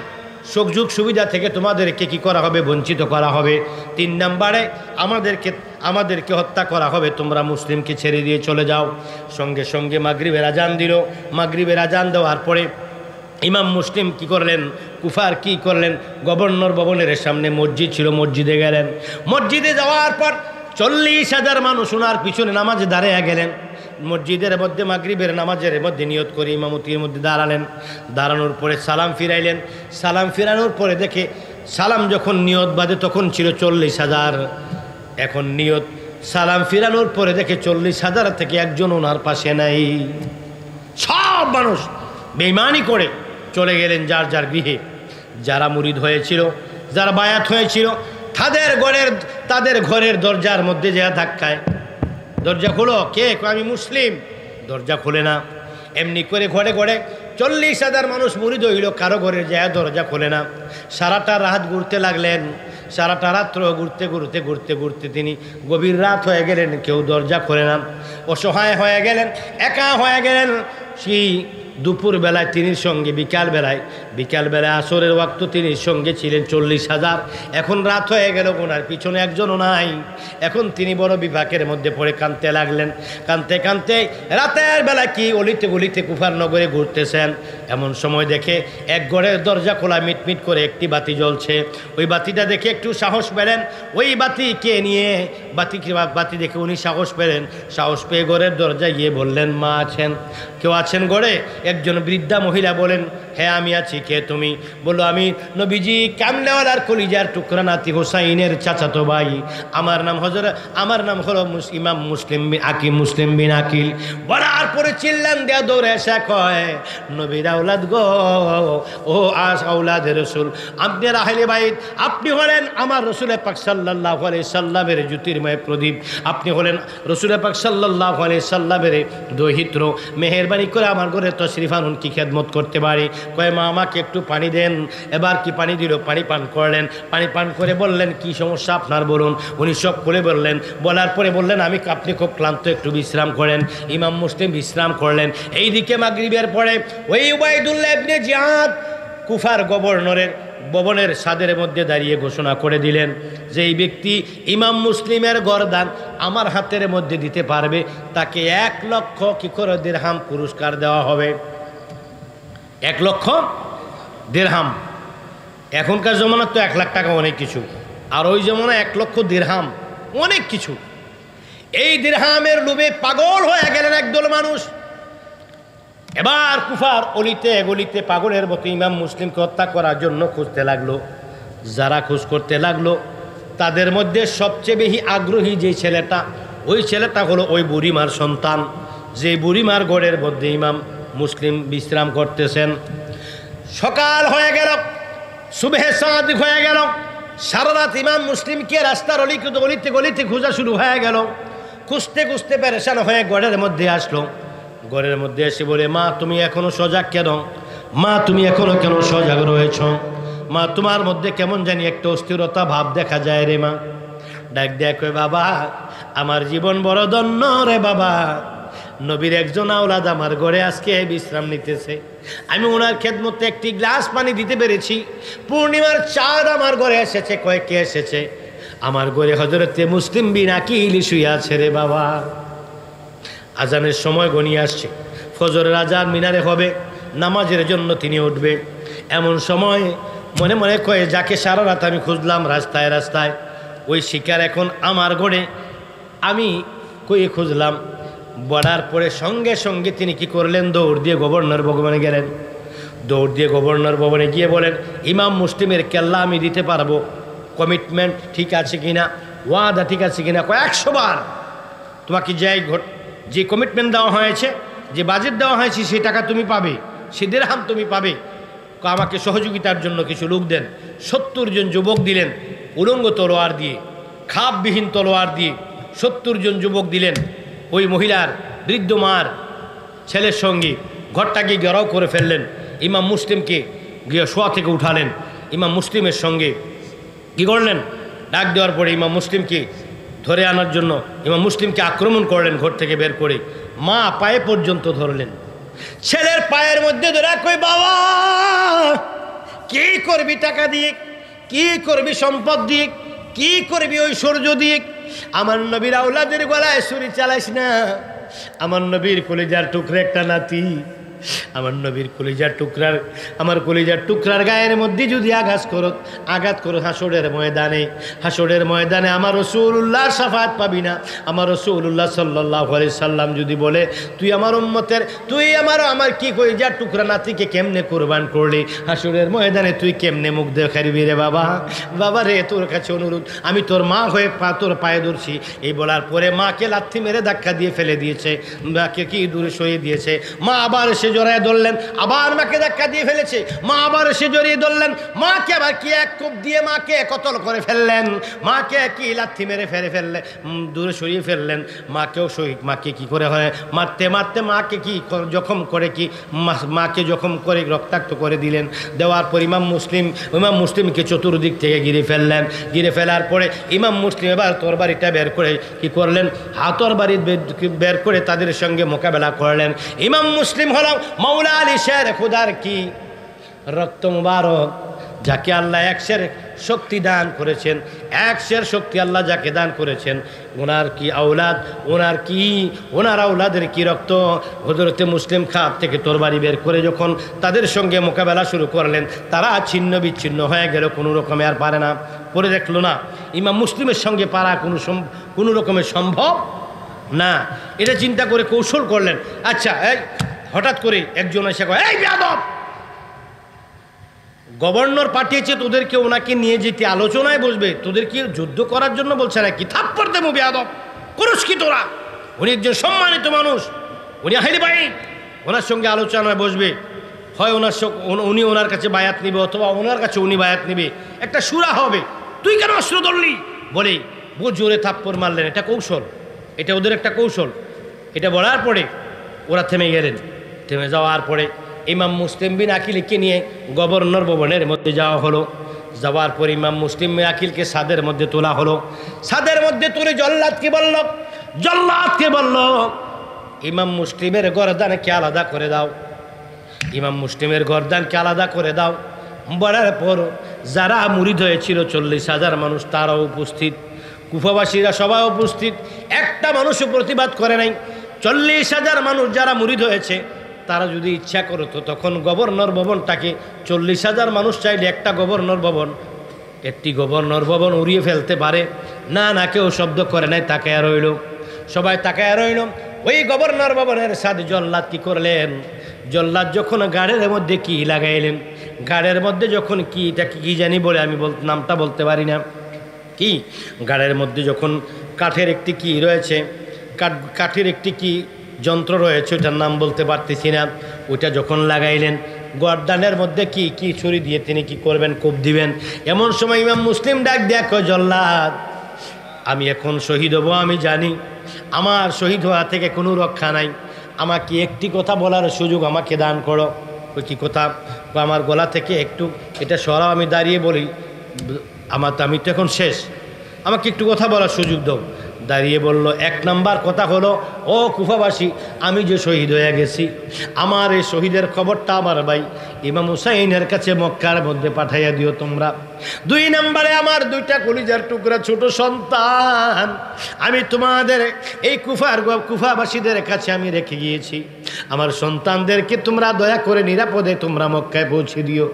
সুযোগ সুবিধা থেকে তোমাদেরকে কি করা হবে, বঞ্চিত করা হবে, 3 নম্বরে আমাদেরকে হত্যা করা হবে, তোমরা মুসলিমকে ছেড়ে দিয়ে চলে যাও। সঙ্গে সঙ্গে মাগরিবের আজান দিল। মাগরিবের আজান দেওয়ার পরে ইমাম মুসলিম কি করলেন, কুফার কি করলেন, গভর্নর ভবনের সামনে মসজিদ ছিল, মসজিদে গেলেন। মসজিদে যাওয়ার পর 40,000 মানুষ ওনার পিছনে নামাজে দাঁড়িয়ে গেলেন। মসজিদের মধ্যে মাগরিবের নামাজের মধ্যে নিয়ত করে ইমামতির মধ্যে দাঁড়ালেন। দাঁড়ানোর পরে সালাম ফিরাইলেন। সালাম ফিরানোর পরে দেখে সালাম যখন নিয়ত বাদে তখন ছিল 40,000। এখন নিয়ত সালাম ফিরানোর পরে দেখে 40,000 থেকে একজন ওনার পাশে নাই। সব মানুষ বেঈমানি করে চলে গেলেন যার যার গৃহে। যারা মুরিদ হয়েছিল, যারা বায়াত হয়েছিল, তাদের ঘরের দরজার মধ্যে যা ধাক্কায়, দরজা খোলো, কে? আমি মুসলিম। দরজা খোলে না। এমনি করে ঘরে ঘরে 40,000 মানুষ মুরিদ হইল, কারো ঘরে যায় দরজা খোলে না। সারাটা রাত ঘুরতে লাগলেন। সারাটা রাত্র ঘুরতে ঘুরতে ঘুরতে ঘুরতে তিনি গভীর রাত হয়ে গেলেন, কেউ দরজা খোলে না। অসহায় হয়ে গেলেন, একা হয়ে গেলেন। সেই দুপুরবেলায় তিনির সঙ্গে বিকালবেলায় আসরের ওয়াক্ত তিনির সঙ্গে ছিলেন 40,000। এখন রাত হয়ে গেল, ওনার পিছনে একজনও নাই। এখন তিনি বড় বিপাকের মধ্যে পড়ে কাঁদতে লাগলেন। কাঁদতে কাঁদতে রাতের বেলা কি অলিতে গলিতে কুফার নগরে ঘুরতেছেন। এমন সময় দেখে এক ঘরের দরজা খোলা, মিটমিট করে একটি বাতি জ্বলছে। ওই বাতিটা দেখে একটু সাহস পেলেন। ওই বাতিকে নিয়ে বাতি দেখে উনি সাহস পেলেন। সাহস পেয়ে ঘরের দরজায় গিয়ে বললেন, মা আছেন? কেউ আছেন ঘরে? একজন বৃদ্ধা মহিলা বলেন, হ্যাঁ আমি আছি, কে তুমি? বললো আমি নবীজি কামলেওয়ালার কলিজার টুকরা নাতি হোসাইনের চাচাতো ভাই, আমার নাম হলো ইমাম মুসলিম বিন আকিল। বলার পরে চিল্লান দেয়া দৌড়ে এসে কয়, নবীর আওলাদ গো, ও আওলাদের রসুল, আপনি আহলে বাইত, আপনি হলেন আমার রসুল পাক সাল্লাল্লাহু আলাইহি সাল্লামের জ্যোতির্ময় প্রদীপ, আপনি হলেন রসুল পাক সাল্লাল্লাহু আলাইহি সাল্লামের দৈহিত্র, মেহেরবানি করে আমার ঘরে তশরিফ আনুন, কি খেদমত করতে পারি? কয় মা আমাকে একটু পানি দেন। এবার কি পানি দিল, পানি পান করলেন। পানি পান করে বললেন কি সমস্যা আপনার বলুন। উনি সব করে বললেন, বলার পরে বললেন আপনি খুব ক্লান্ত, একটু বিশ্রাম করেন। ইমাম মুসলিম বিশ্রাম করলেন। এইদিকে মাগরিবের পরে ওই উবাইদুল্লাহ ইবনে জিয়াদ কুফার গভর্নরের ভবনের ছাদের মধ্যে দাঁড়িয়ে ঘোষণা করে দিলেন যে এই ব্যক্তি ইমাম মুসলিমের গরদান আমার হাতের মধ্যে দিতে পারবে, তাকে 1 লক্ষ কি করে দিরহাম পুরস্কার দেওয়া হবে। 1 লক্ষ দিরহাম। এখনকার জমানার তো 1 লাখ টাকা অনেক কিছু, আর ওই জমানা 1 লক্ষ দিরহাম অনেক কিছু। এই দিরহামের লোভে পাগল হয়ে গেলেন একদল মানুষ। এবার কুফার অলিতে গলিতে পাগলের মতো ইমাম মুসলিমকে হত্যা করার জন্য খুঁজতে লাগলো। যারা খোঁজ করতে লাগলো তাদের মধ্যে সবচেয়ে বেশি আগ্রহী যে ছেলেটা, ওই ছেলেটা হলো ওই বুড়িমার সন্তান, যে বুড়িমার গড়ের মধ্যে ইমাম মুসলিম বিশ্রাম করতেছেন। সকাল হয়ে গেল, সুবহে সাদিক হয়ে গেল, সারা রাত ইমাম মুসলিমকে রাস্তার অলিতে গলিতে খোঁজা শুরু হয়ে গেল। খুঁজতে খুঁজতে পেরেশান হয়ে গড়ের মধ্যে আসলো। ঘরের মধ্যে এসে বলে, মা তুমি এখনো সজাগ কেন? মা তুমি এখনো কেন সজাগ রয়েছ? মা তোমার মধ্যে কেমন জানি একটা অস্থিরতা ভাব দেখা যায় রে মা। ডাক দেখো, বাবা আমার জীবন বড় ধন্য রে বাবা, নবীর একজন আওলাদ আমার ঘরে আজকে বিশ্রাম নিতেছে, আমি ওনার খেদমতে একটি গ্লাস পানি দিতে পেরেছি। পূর্ণিমার চাঁদ আমার ঘরে এসেছে। কয়েকে এসেছে? আমার ঘরে হযরতে মুসলিম বিন আকিল শুয়ে আছে রে বাবা। আজানের সময় গনিয়ে আসছে, ফজরের আজান মিনারে হবে, নামাজের জন্য তিনি উঠবে। এমন সময় মনে মনে কয়ে, যাকে সারা রাত আমি খুঁজলাম রাস্তায় রাস্তায়, ওই শিকার এখন আমার ঘরে, আমি কই খুঁজলাম। বলার পরে সঙ্গে সঙ্গে তিনি কি করলেন, দৌড় দিয়ে গভর্নর ভবনে গেলেন। দৌড় দিয়ে গভর্নর ভবনে গিয়ে বলেন, ইমাম মুসলিমের কেল্লা আমি দিতে পারবো, কমিটমেন্ট ঠিক আছে কিনা, ওয়াদা ঠিক আছে কিনা? 100 বার। তোমাকে যে কমিটমেন্ট দেওয়া হয়েছে, যে বাজেট দেওয়া হয়েছে, সেই টাকা তুমি পাবে, সে দিরহাম তুমি পাবে। আমাকে সহযোগিতার জন্য কিছু লোক দেন। 70 জন যুবক দিলেন, উলঙ্গ তলোয়ার দিয়ে, খাপবিহীন তলোয়ার দিয়ে 70 জন যুবক দিলেন। ওই মহিলার বৃদ্ধ মার ছেলের সঙ্গে ঘরটাকে ঘেরাও করে ফেললেন। ইমাম মুসলিমকে গিয়ে শোয়া থেকে উঠালেন। ইমাম মুসলিমের সঙ্গে কী করলেন, ডাক দেওয়ার পরে ইমাম মুসলিমকে ধরে আনার জন্য ইমাম মুসলিমকে আক্রমণ করলেন। ঘর থেকে বের করে মা পায়ে পর্যন্ত ধরলেন। ছেলের পায়ের মধ্যে ধরে কই, বাবা কি করবি টাকা দিয়ে, কি করবি সম্পদ দিয়ে, কি করবি ঐশ্বর্য দিয়ে? আমার নবীর আওলাদের গলায় ছুরি চালাইস না। আমার নবীর কলিজার টুকরা একটা নাতি, আমার নবীর কলিজার টুকরার গায়ের মধ্যে যদি আঘাত করো হাসরের ময়দানে আমার রাসূলুল্লাহর শাফাআত পাবি না। আমার রাসূলুল্লাহ সাল্লাল্লাহু আলাইহি সাল্লাম যদি বলে, তুই আমার উম্মতের, তুই আমার কি কলিজার টুকরা নাতিকে কেমনে কুরবান করলি, হাসরের ময়দানে তুই কেমনে মুখ দেখাবি রে বাবা? বাবা রে, তোর কাছে অনুরোধ, আমি তোর মা হয়ে তোর পায়ে ধরছি। এই বলার পরে মাকে লাথি মেরে ধাক্কা দিয়ে ফেলে দিয়েছে, মাকে কি দূরে সরিয়ে দিয়েছে। মা আবার এসে জড়ায় ধরলেন, আবার মাকে ধাক্কা দিয়ে ফেলেছে। মা আবার এসে জড়িয়ে ধরলেন, মাকে আবার কি এক কোপ দিয়ে মাকে কতল করে ফেললেন। মাকে কি লাথি মেরে ফেললে, দূরে সরিয়ে ফেললেন। মাকে কি করে হয় মারতে মাকে কি জখম করে, মাকে জখম করে রক্তাক্ত করে দিলেন। দেওয়ার পর ইমাম মুসলিমকে চতুর্দিক থেকে ঘিরে ফেলার পরে ইমাম মুসলিম এবার তরবারিটা বের করে কি করলেন, তরবারি বের করে তাদের সঙ্গে মোকাবেলা করলেন। ইমাম মুসলিম হল মাওলা আলী শের খুদার কি রক্ত মুবারক, যাকে আল্লাহ 100 শক্তি দান করেছেন, 100 শক্তি আল্লাহ যাকে দান করেছেন, ওনার কি আওলাদ, ওনার আওলাদের কি রক্ত। হযরতে মুসলিম খাপ থেকে তরবারি বের করে যখন তাদের সঙ্গে মোকাবেলা শুরু করলেন, তারা ছিন্ন বিচ্ছিন্ন হয়ে গেল, কোনো রকমে আর পারে না। পরে দেখলো না ইমাম মুসলিমের সঙ্গে পারা কোনো রকমের সম্ভব না। এটা চিন্তা করে কৌশল করলেন। আচ্ছা, হঠাৎ করে একজন এসে কয়, এই বেয়াদব, গভর্নর পাঠিয়েছে তোদেরকে, ওনাকে নিয়ে যেতে আলোচনায় বসবে, তোদেরকে যুদ্ধ করার জন্য বলছে নাকি? থাপ্পড় দেবো বেয়াদব, করস কি তোরা? উনি একজন সম্মানিত মানুষ, উনি আহলে বাইত, ওনার সঙ্গে আলোচনায় বসবে, হয় উনি ওনার কাছে বায়াত নিবে অথবা ওনার কাছে উনি বায়াত নিবে, একটা সুরা হবে। তুই কেন অস্ত্র ধরলি বলে বহু জোরে থাপ্পড় মারলেন। এটা কৌশল, এটা ওদের একটা কৌশল। এটা বলার পরে ওরা থেমে গেলেন। থেমে যাওয়ার পরে ইমাম মুসলিম বিন আকিলকে নিয়ে গভর্নর ভবনের মধ্যে যাওয়া হলো। যাওয়ার পর ইমাম মুসলিম বিন আকিলকে ছাদের মধ্যে তোলা হলো। ছাদের মধ্যে তুলে জল্লাদকে বলল ইমাম মুসলিমের গর্দানকে আলাদা করে দাও, ইমাম মুসলিমের গর্দানকে আলাদা করে দাও। বলার পর যারা মুরিদ হয়েছিল 40,000 মানুষ তারাও উপস্থিত, কুফাবাসীরা সবাই উপস্থিত, একটা মানুষও প্রতিবাদ করে নাই। 40,000 মানুষ যারা মুরিদ হয়েছে তারা যদি ইচ্ছা করতো তখন গভর্নর ভবনটাকে 40,000 মানুষ চাইলে একটি গভর্নর ভবন উড়িয়ে ফেলতে পারে। না কেউ শব্দ করে নাই, তাকায়া রইল, সবাই তাকায়া রইল। ওই গভর্নর ভবনের সাথে জল্লাদ কি করলেন? জল্লাদ যখন গাড়ের মধ্যে কি লাগাইলেন, গাড়ের মধ্যে যখন এটা কি জানি বলে আমি নামটা বলতে পারি না, কি গাড়ের মধ্যে যখন কাঠের একটি কি রয়েছে, কাঠের একটি কি যন্ত্র রয়েছে, ওটার নাম বলতে পারতেছি না, ওইটা যখন লাগাইলেন গর্দানের মধ্যে কি ছুরি দিয়ে তিনি কি করবেন? কোপ দিবেন। এমন সময় ইমাম মুসলিম ডাক দেখো, জল্লাদ আমি এখন শহীদ হব, আমি জানি আমার শহীদ হওয়া থেকে কোনো রক্ষা নাই, আমাকে একটি কথা বলার সুযোগ আমাকে দান করো। ওই কি কথা? আমার গলা থেকে একটু এটা সরাও, আমি দাঁড়িয়ে বলি, আমি তো এখন শেষ, আমাকে একটু কথা বলার সুযোগ দাও। দাঁড়িয়ে বলল, 1 নাম্বার কথা হলো, ও কুফাবাসী, আমি যে শহীদ হয়ে গেছি, আমার এই শহীদের খবরটা আমার ভাই ইমাম হুসাইনের কাছে মক্কার মধ্যে পাঠাইয়া দিও তোমরা। 2 নাম্বারে আমার 2টা কলিজার টুকরা ছোট সন্তান আমি তোমাদের এই কুফাবাসীদের কাছে আমি রেখে গিয়েছি, আমার সন্তানদেরকে তোমরা দয়া করে নিরাপদে তোমরা মক্কায় পৌঁছে দিও।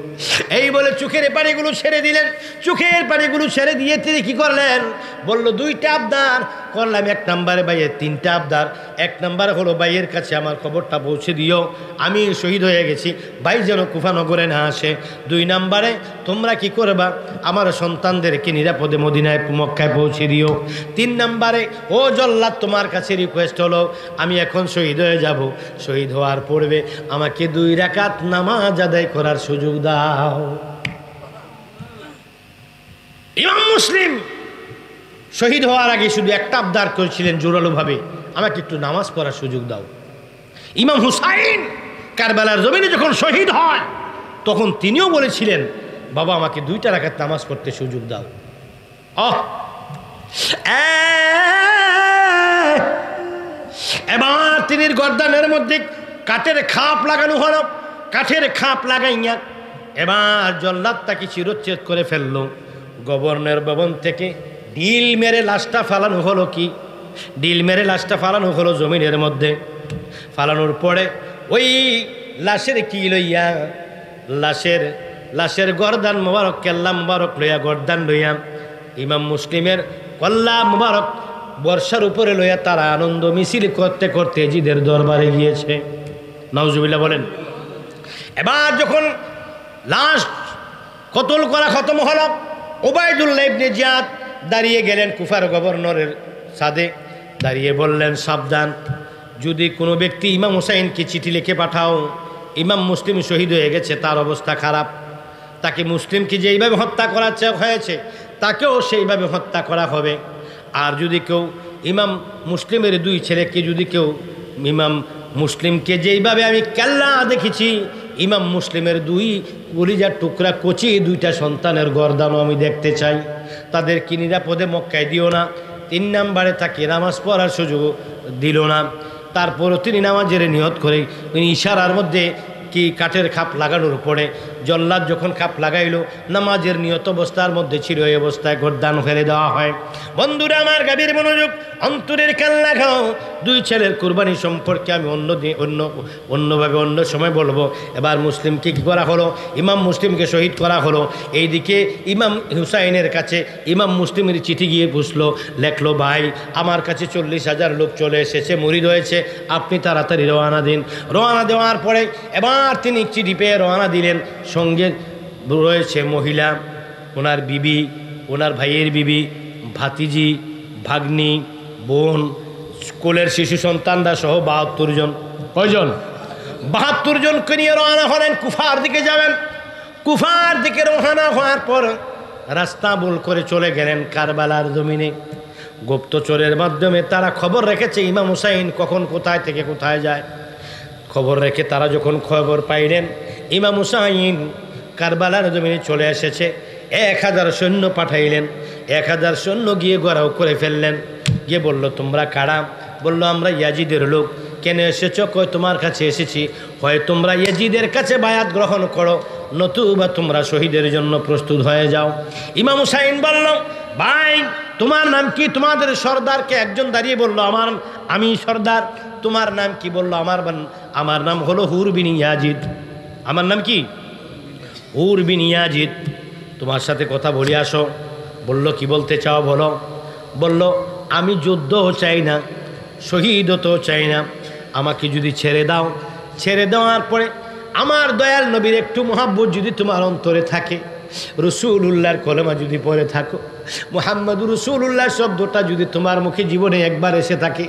এই বলে চোখের পানিগুলো ছেড়ে দিলেন। চোখের পানিগুলো ছেড়ে দিয়ে তিনি কি করলেন? বলল, 2টা আবদার করলাম। 1 নাম্বারে ভাইয়ের 3টা আবদার। 1 নাম্বার হলো ভাইয়ের কাছে আমার খবরটা পৌঁছে দিও, আমি শহীদ হয়ে গেছি, ভাই যেন কুফানগরে না আসে। 2 নাম্বারে তোমরা কি করবা? আমার সন্তানদেরকে নিরাপদে মদিনায় মক্কায় পৌঁছে দিও। 3 নাম্বারে, ও জল্লাদ তোমার কাছে রিকোয়েস্ট হলো, আমি এখন শহীদ হয়ে যাব, শহীদ হওয়ার পূর্বে আমাকে 2 রাকাত নামাজ আদায় করার সুযোগ দাও। ইমাম মুসলিম শহীদ হওয়ার আগে শুধু একটা আবদার করেছিলেন জোরালোভাবে, আমাকে একটু নামাজ পড়ার সুযোগ দাও। ইমাম হুসাইন কারবালার জমিনে যখন শহীদ হয় তখন তিনিও বলেছিলেন, বাবা আমাকে 2টা রাকাত নামাজ পড়তে সুযোগ দাও। এবার তিনি গর্দানের মধ্যে কাঠের খাপ লাগানো হলো। কাঠের খাপ লাগাইয়া এবার জল্লাদ তাকে শিরচ্ছেদ করে ফেললো। গভর্নর ভবন থেকে ডিল মেরে লাশটা ফালানো হলো। কি ডিল মেরে লাশটা ফালানো হলো জমিনের মধ্যে। ফালানোর পরে ওই লাশের কি লইয়া, লাশের গর্দান মোবারক, কেল্লা মোবারক লইয়া, গর্দান লইয়া ইমাম মুসলিমের কল্লা মোবারক বর্ষার উপরে লইয়া তারা আনন্দ মিছিল করতে করতে জিদের দরবারে গিয়েছে। নাউজুবিল্লাহ বলেন। এবার যখন লাশ কতল করা খতম হলো, ওবায়দুল্লাহ ইবনে জিয়াদ দাঁড়িয়ে গেলেন কুফার গভর্নরের সাথে, দাঁড়িয়ে বললেন, সাবধান, যদি কোনো ব্যক্তি ইমাম হুসাইনকে চিঠি লিখে পাঠাও, ইমাম মুসলিম শহীদ হয়ে গেছে, তার অবস্থা খারাপ, তাকে মুসলিমকে যেইভাবে হত্যা করা হয়েছে তাকেও সেইভাবে হত্যা করা হবে। আর যদি কেউ ইমাম মুসলিমের 2 ছেলেকে, যদি কেউ ইমাম মুসলিমকে যেইভাবে আমি কেল্লা দেখেছি, ইমাম মুসলিমের 2 কলিজার টুকরা কচি 2টা সন্তানের গর্দানও আমি দেখতে চাই, তাদেরকে নিরাপদে মক্কায় দিও না। 3 নাম্বারে তাকে নামাজ পড়ার সুযোগ দিল না। তারপরও তিনি নামাজের নিয়ত করে ইশারার মধ্যে কি কাঠের খাপ লাগানোর পরে জল্লাদ যখন খাপ লাগাইল, নামাজের নিয়ত অবস্থার মধ্যে ছিল, এই অবস্থায় গর্দান ফেলে দেওয়া হয়। বন্ধুরা আমার, গাভীর মনোযোগ, অন্তরের কান লাগাও। 2 ছেলের কুরবানি সম্পর্কে আমি অন্যভাবে অন্য সময় বলবো। এবার মুসলিমকে কী করা হলো? ইমাম মুসলিমকে শহীদ করা হলো। এইদিকে ইমাম হুসাইনের কাছে ইমাম মুসলিমের চিঠি গিয়ে পুছলো, লেখলো, ভাই আমার কাছে 40,000 লোক চলে এসেছে, মুরিদ হয়েছে, আপনি তাড়াতাড়ি রওনা দিন। রওনা দেওয়ার পরে এবার তিনি চিঠি পেয়ে রওনা দিলেন। সঙ্গে রয়েছে মহিলা, ওনার বিবি, ওনার ভাইয়ের বিবি, ভাতিজি, ভাগ্নি, বোন, কোলের শিশু সন্তানরা সহ ৭২ জন। কয়জন? ৭২ জনকে নিয়ে রওনা হলেন, কুফার দিকে যাবেন। কুফার দিকে রওনা হওয়ার পর রাস্তা ভুল করে চলে গেলেন কারবালার জমিনে। গুপ্তচরের মাধ্যমে তারা খবর রেখেছে ইমাম হুসাইন কখন কোথায় থেকে কোথায় যায়। খবর রেখে তারা যখন খবর পাইলেন ইমাম হুসাইন কারবালার জমিনে চলে এসেছে, ১,০০০ সৈন্য পাঠাইলেন। ১,০০০ সৈন্য গিয়ে গড়াও করে ফেললেন। গিয়ে বলল, তোমরা কারা? বলল, আমরা ইয়াজিদের লোক। কেন এসেছ? কয়, তোমার কাছে এসেছি, হয় তোমরা ইয়াজিদের কাছে বায়াত গ্রহণ করো, নতুবা তোমরা শহীদের জন্য প্রস্তুত হয়ে যাও। ইমাম হুসাইন বলল, ভাই তোমার নাম কি? তোমাদের সর্দারকে একজন দাঁড়িয়ে বলল, আমি সর্দার। তোমার নাম কি? বলল, আমার নাম হলো হুর বিন ইয়াজিদ। আমার নাম কি? হুর বিন ইয়াজিদ। তোমার সাথে কথা বলে আসো। বলল, কি বলতে চাও বলো। বলল, আমি যুদ্ধও চাই না, শহীদও তো চাই না, আমাকে যদি ছেড়ে দাও, ছেড়ে দেওয়ার পরে আমার দয়াল নবীর একটু মহাব্বত যদি তোমার অন্তরে থাকে, রসুল্লাহর কলেমা যদি পড়ে থাকো, মুহাম্মদুর রসুল্লাহ শব্দটা যদি তোমার মুখে জীবনে একবার এসে থাকে,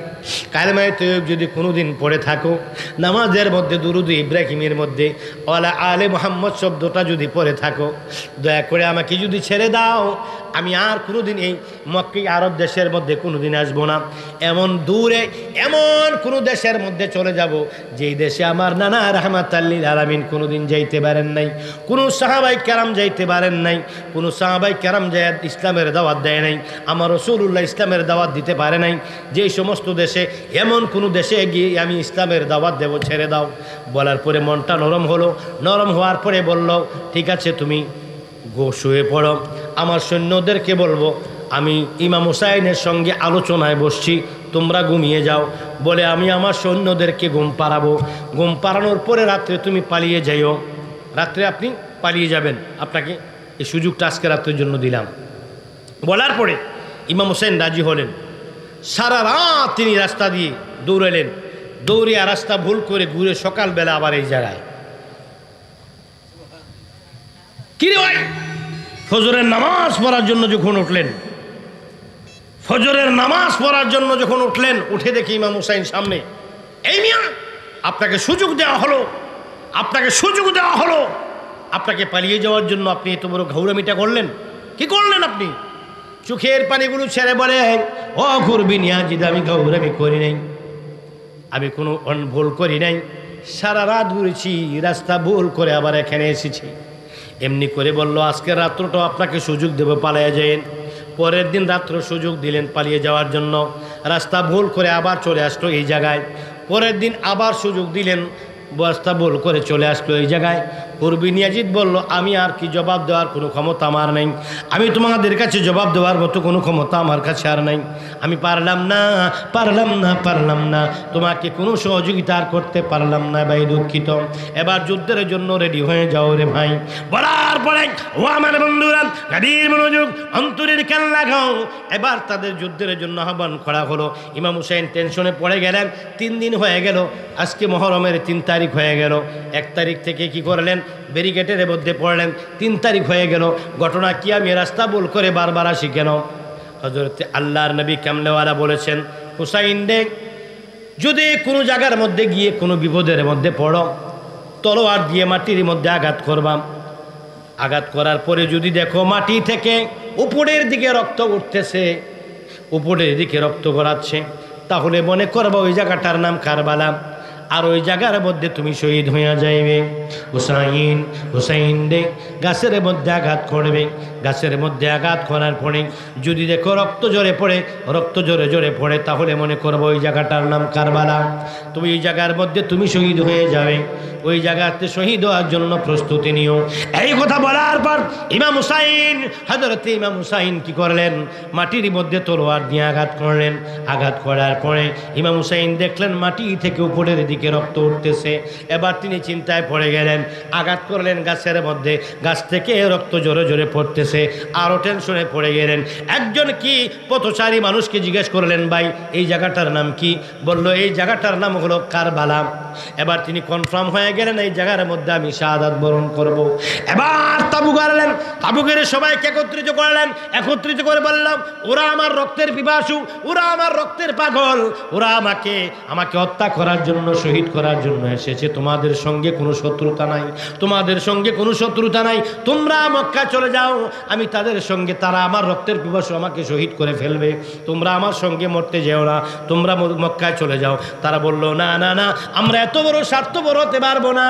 কালেমায়ে তৈয়ব যদি কোনোদিন পড়ে থাকো, নামাজের মধ্যে দুরুদ ইব্রাহিমের মধ্যে ওয়ালা আলে মুহাম্মদ শব্দটা যদি পড়ে থাকো, দয়া করে আমাকে যদি ছেড়ে দাও, আমি আর কোনোদিন এই মক্কি আরব দেশের মধ্যে কোনোদিন আসবো না। এমন দূরে এমন কোনো দেশের মধ্যে চলে যাব যেই দেশে আমার নানা রাহমাতাল্লিল আলামিন কোনোদিন যাইতে পারেন নাই, কোনো সাহাবাই কেরাম যাইতে পারেন নাই, কোনো সাহাবাই কেরাম যায় ইসলামের দাওয়াত দেয় নাই, আমার রাসূলুল্লাহ ইসলামের দাওয়াত দিতে পারে নাই। যেই সমস্ত দেশে, এমন কোনো দেশে গিয়ে আমি ইসলামের দাওয়াত দেব, ছেড়ে দাও। বলার পরে মনটা নরম হলো। নরম হওয়ার পরে বলল, ঠিক আছে তুমি শুয়ে পড়ো, আমার সৈন্যদেরকে বলবো আমি ইমাম হুসাইনের সঙ্গে আলোচনায় বসছি, তোমরা ঘুমিয়ে যাও। বলে আমি আমার সৈন্যদেরকে ঘুম পাড়াবো। ঘুম পাড়ানোর পরে রাত্রে তুমি পালিয়ে যাইও, রাত্রে আপনি পালিয়ে যাবেন, আপনাকে এই সুযোগটা আজকে রাত্রের জন্য দিলাম। বলার পরে ইমাম হুসাইন রাজি হলেন। সারা রাত তিনি রাস্তা দিয়ে দৌড়ালেন, দৌড়িয়া রাস্তা ভুল করে ঘুরে সকালবেলা আবার এই জায়গায়। কিরে ভাই, ফজরের নামাজ পড়ার জন্য যখন উঠলেন, ফজরের নামাজ পড়ার জন্য যখন উঠলেন, উঠে দেখি ইমাম হুসাইন সামনে। এই মিয়া, আপনাকে সুযোগ দেওয়া হলো, আপনাকে সুযোগ দেওয়া হলো, আপনাকে পালিয়ে যাওয়ার জন্য আপনি এত বড় ঘাউরামিটা করলেন, কি করলেন আপনি? চোখের পানিগুলো ছেড়ে বলে, ও হুর বিন ইয়াজিদ, আমি ঘাউরামি করি নাই, আমি কোনো ভুল করি নাই, সারা রাত ঘুরেছি, রাস্তা ভুল করে আবার এখানে এসেছি। এমনি করে বলল, আজকের রাত্রটাও আপনাকে সুযোগ দেবো, পালিয়ে যাবেন। পরের দিন রাত্র সুযোগ দিলেন পালিয়ে যাওয়ার জন্য, রাস্তা ভুল করে আবার চলে আসলো এই জায়গায়। পরের দিন আবার সুযোগ দিলেন, রাস্তা ভুল করে চলে আসলো এই জায়গায়। হুর বিন ইয়াজিদ বলল, আমি আর কি জবাব দেওয়ার কোনো ক্ষমতা আমার নেই, আমি তোমাদের কাছে জবাব দেওয়ার মতো কোনো ক্ষমতা আমার কাছে আর নেই, আমি পারলাম না, তোমাকে কোনো সহযোগিতা আর করতে পারলাম না ভাই, দুঃখিত। এবার যুদ্ধের জন্য রেডি হয়ে যাও রে ভাই। বলার পরে ও আমার বন্ধুরা, গাড়ির মনোযোগ, অন্তরের কান লাগাও। এবার তাদের যুদ্ধের জন্য আহ্বান করা হলো। ইমাম হুসাইন টেনশনে পড়ে গেলেন। 3 দিন হয়ে গেল, আজকে মহরমের 3 তারিখ হয়ে গেল। 1 তারিখ থেকে কি করলেন, ব্যারিকেডের মধ্যে পড়লেন। 3 তারিখ হয়ে গেল, ঘটনা কি? আমি রাস্তা ভুল করে বারবার আসি কেন? হযরত আল্লাহর নবী কামলেওয়ালা বলেছেন, হুসাইন দেখ, যদি কোনো জায়গার মধ্যে গিয়ে কোনো বিপদের মধ্যে পড়ো, তলোয়ার দিয়ে মাটির মধ্যে আঘাত করবা। আঘাত করার পরে যদি দেখো মাটি থেকে উপরের দিকে রক্ত উঠতেছে, উপরের দিকে রক্ত গড়াচ্ছে, তাহলে মনে করবা ওই জায়গাটার নাম কারবালা, আর ওই জায়গার মধ্যে তুমি শহীদ হইয়া যাইবে। হুসাইন দে গাছের মধ্যে আঘাত করবে। গাছের মধ্যে আঘাত করার পরে যদি দেখো রক্ত জোরে পড়ে, রক্ত জোরে পড়ে, তাহলে মনে করবো ওই জায়গাটার নাম কারবালা। তুমি ওই জায়গার মধ্যে তুমি শহীদ হয়ে যাবে, ওই জায়গাতে শহীদ হওয়ার জন্য প্রস্তুতি নিও। এই কথা বলার পর ইমাম হুসাইন, হযরত ইমাম হুসাইন কি করলেন, মাটির মধ্যে তলোয়ার দিয়ে আঘাত করলেন। আঘাত করার পরে ইমাম হুসাইন দেখলেন মাটি থেকে উপরের দিকে রক্ত উঠতেছে। এবার তিনি চিন্তায় পড়ে গেলেন, আঘাত করলেন গাছের মধ্যে, গাছ থেকে রক্ত জোরে পড়তেছে, আরও টেনশনে পড়ে গেলেন। একজন কি পথচারী মানুষকে জিজ্ঞেস করলেন, ভাই এই জায়গাটার নাম কি? বলল, এই জায়গাটার নাম হলো কারবালা। এবার তিনি কনফার্ম হয়ে ঘুমায় গেলেন এই জায়গার মধ্যে আমি শাহাদাত বরণ করব। এবার তাবু গাড়লেন, তাবু গেড়ে সবাইকে একত্রিত করলেন, একত্রিত করে বললাম ওরা আমার রক্তের পিপাসু, ওরা আমার রক্তের পাগল, ওরা আমাকে হত্যা করার জন্য, শহীদ করার জন্য এসেছে। তোমাদের সঙ্গে কোনো শত্রুতা নাই, তোমাদের সঙ্গে কোনো শত্রুতা নাই, তোমরা মক্কা চলে যাও, আমি তাদের সঙ্গে, তারা আমার রক্তের পিপাসু, আমাকে শহীদ করে ফেলবে, তোমরা আমার সঙ্গে মরতে যেও না, তোমরা মক্কায় চলে যাও। তারা বলল না না না, আমরা এত বড় স্বার্থপর হতে পারবো না,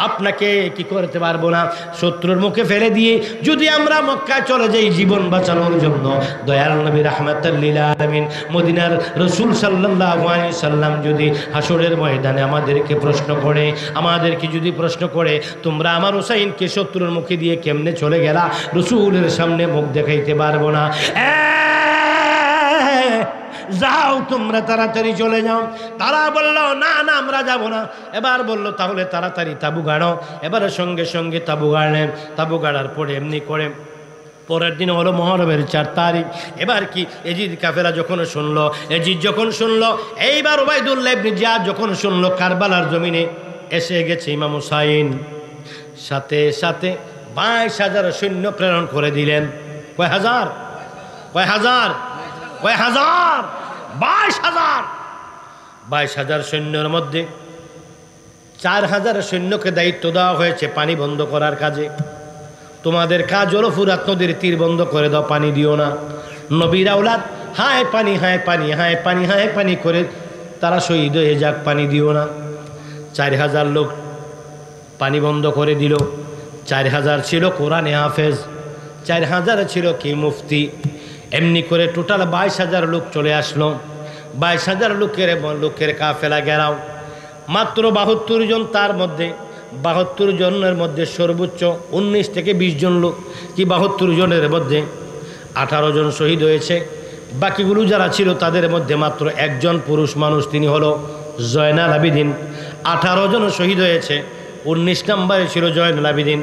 আপনাকে কি করতে পারবো না, শত্রুর মুখে ফেলে দিয়ে যদি আমরা মক্কায় চলে যাই জীবন বাঁচানোর জন্য। দয়াল নবী রাহমাতুল লিল আলামিন মদিনার রাসূল সাল্লাল্লাহু আলাইহি সাল্লাম যদি হাসরের ময়দানে আমাদেরকে প্রশ্ন করে, আমাদেরকে যদি প্রশ্ন করে তোমরা আমার হুসাইনকে শত্রুর মুখে দিয়ে কেমনে চলে গেলা, রাসূলের সামনে মুখ দেখাইতে পারবো না, যাও তোমরা তাড়াতাড়ি চলে যাও। তারা বলল না না আমরা যাব না। এবার বলল তাহলে তাড়াতাড়ি তাবু গাড়ো। এবার সঙ্গে সঙ্গে তাবু গাড়লেন। তাবু গাড়ার পরে এমনি করে পরের দিন হলো মুহররমের 4 তারিখ। এবার কি এজিদ কাফেলা যখন শুনলো, এজিদ যখন শুনলো, এইবার উবাইদুল্লাহ ইবনে জিয়াদ যখন শুনলো কারবালার জমিনে এসে গেছে ইমাম হুসাইন, সাথে সাথে 22,000 সৈন্য প্রেরণ করে দিলেন। কয় হাজার? 22,000 সৈন্যের মধ্যে 4,000 সৈন্যকে দায়িত্ব দেওয়া হয়েছে পানি বন্ধ করার কাজে। তোমাদের কাজ হলো ফুরাত নদীর তীর বন্ধ করে দাও, পানি দিও না। নবীর আওলাদ হায় পানি, হায় পানি, হায় পানি, হায় পানি করে তারা শহীদ হয়ে যাক, পানি দিও না। 4,000 লোক পানি বন্ধ করে দিল। 4,000 ছিল কোরআনে হাফেজ, 4,000 ছিল কি মুফতি। এমনি করে টোটাল 22,000 লোক চলে আসলো। 22,000 লোকের কাফেলা গেরাও। মাত্র 72 জন, তার মধ্যে 72 জনের মধ্যে সর্বোচ্চ 19 থেকে 20 জন লোক, কি 72 জনের মধ্যে 18 জন শহীদ হয়েছে। বাকিগুলো যারা ছিল তাদের মধ্যে মাত্র একজন পুরুষ মানুষ, তিনি হলো জয়নাল আবিদিন। 18 জন শহীদ হয়েছে। 19 নম্বরে ছিল জয়নুল আবিদিন।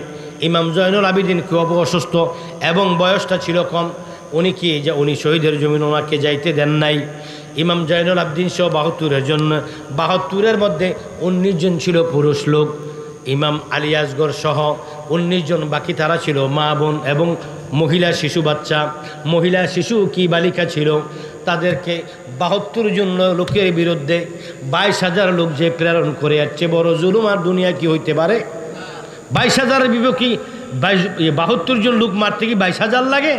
ইমাম জয়নুল আবিদিন খুব অসুস্থ এবং বয়সটা ছিল কম। উনি শহীদের জমিন ওনাকে যাইতে দেন নাই। ইমাম জয়নুল আবিদিন সহ 72 জন্য, 72-এর মধ্যে 19 জন ছিল পুরুষ লোক, ইমাম আলী আসগর সহ 19 জন। বাকি তারা ছিল মা বোন এবং মহিলা শিশু বাচ্চা। মহিলা শিশু কি বালিকা ছিল। তাদেরকে 72 জন লোকের বিরুদ্ধে 22,000 লোক যে প্রেরণ করে, যাচ্ছে বড় জুলুম আর দুনিয়া কি হইতে পারে? 22,000 বিপক্ষে 72 জন লোক মারতে কি 22,000 লাগে?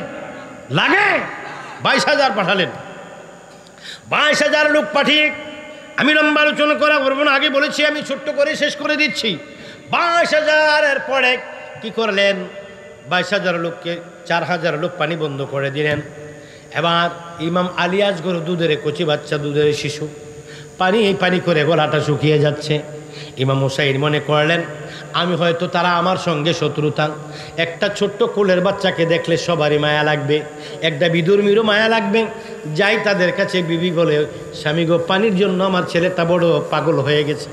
22,000 পাঠালেন। 22,000 লোক পাঠিয়ে আমি লম্বা আলোচনা করা করবো না, আগে বলেছি, আমি ছোট্ট করে শেষ করে দিচ্ছি। 22,000-এর পরে কি করলেন? 22,000 লোককে 4,000 লোক পানি বন্ধ করে দিলেন। এবার ইমাম আলী আসগর দুধের কচি বাচ্চা, দুধের শিশু, পানি করে গলাটা শুকিয়ে যাচ্ছে। ইমাম হুসাইন মনে করলেন আমি হয়তো তারা আমার সঙ্গে শত্রুতা। একটা ছোট্ট কোলের বাচ্চাকে দেখলে সবারই মায়া লাগবে, একটা বিধর্মীরও মায়া লাগবে। যাই তাদের কাছে, বিবি বলে স্বামী গো, পানির জন্য আমার ছেলেটা বড় পাগল হয়ে গেছে,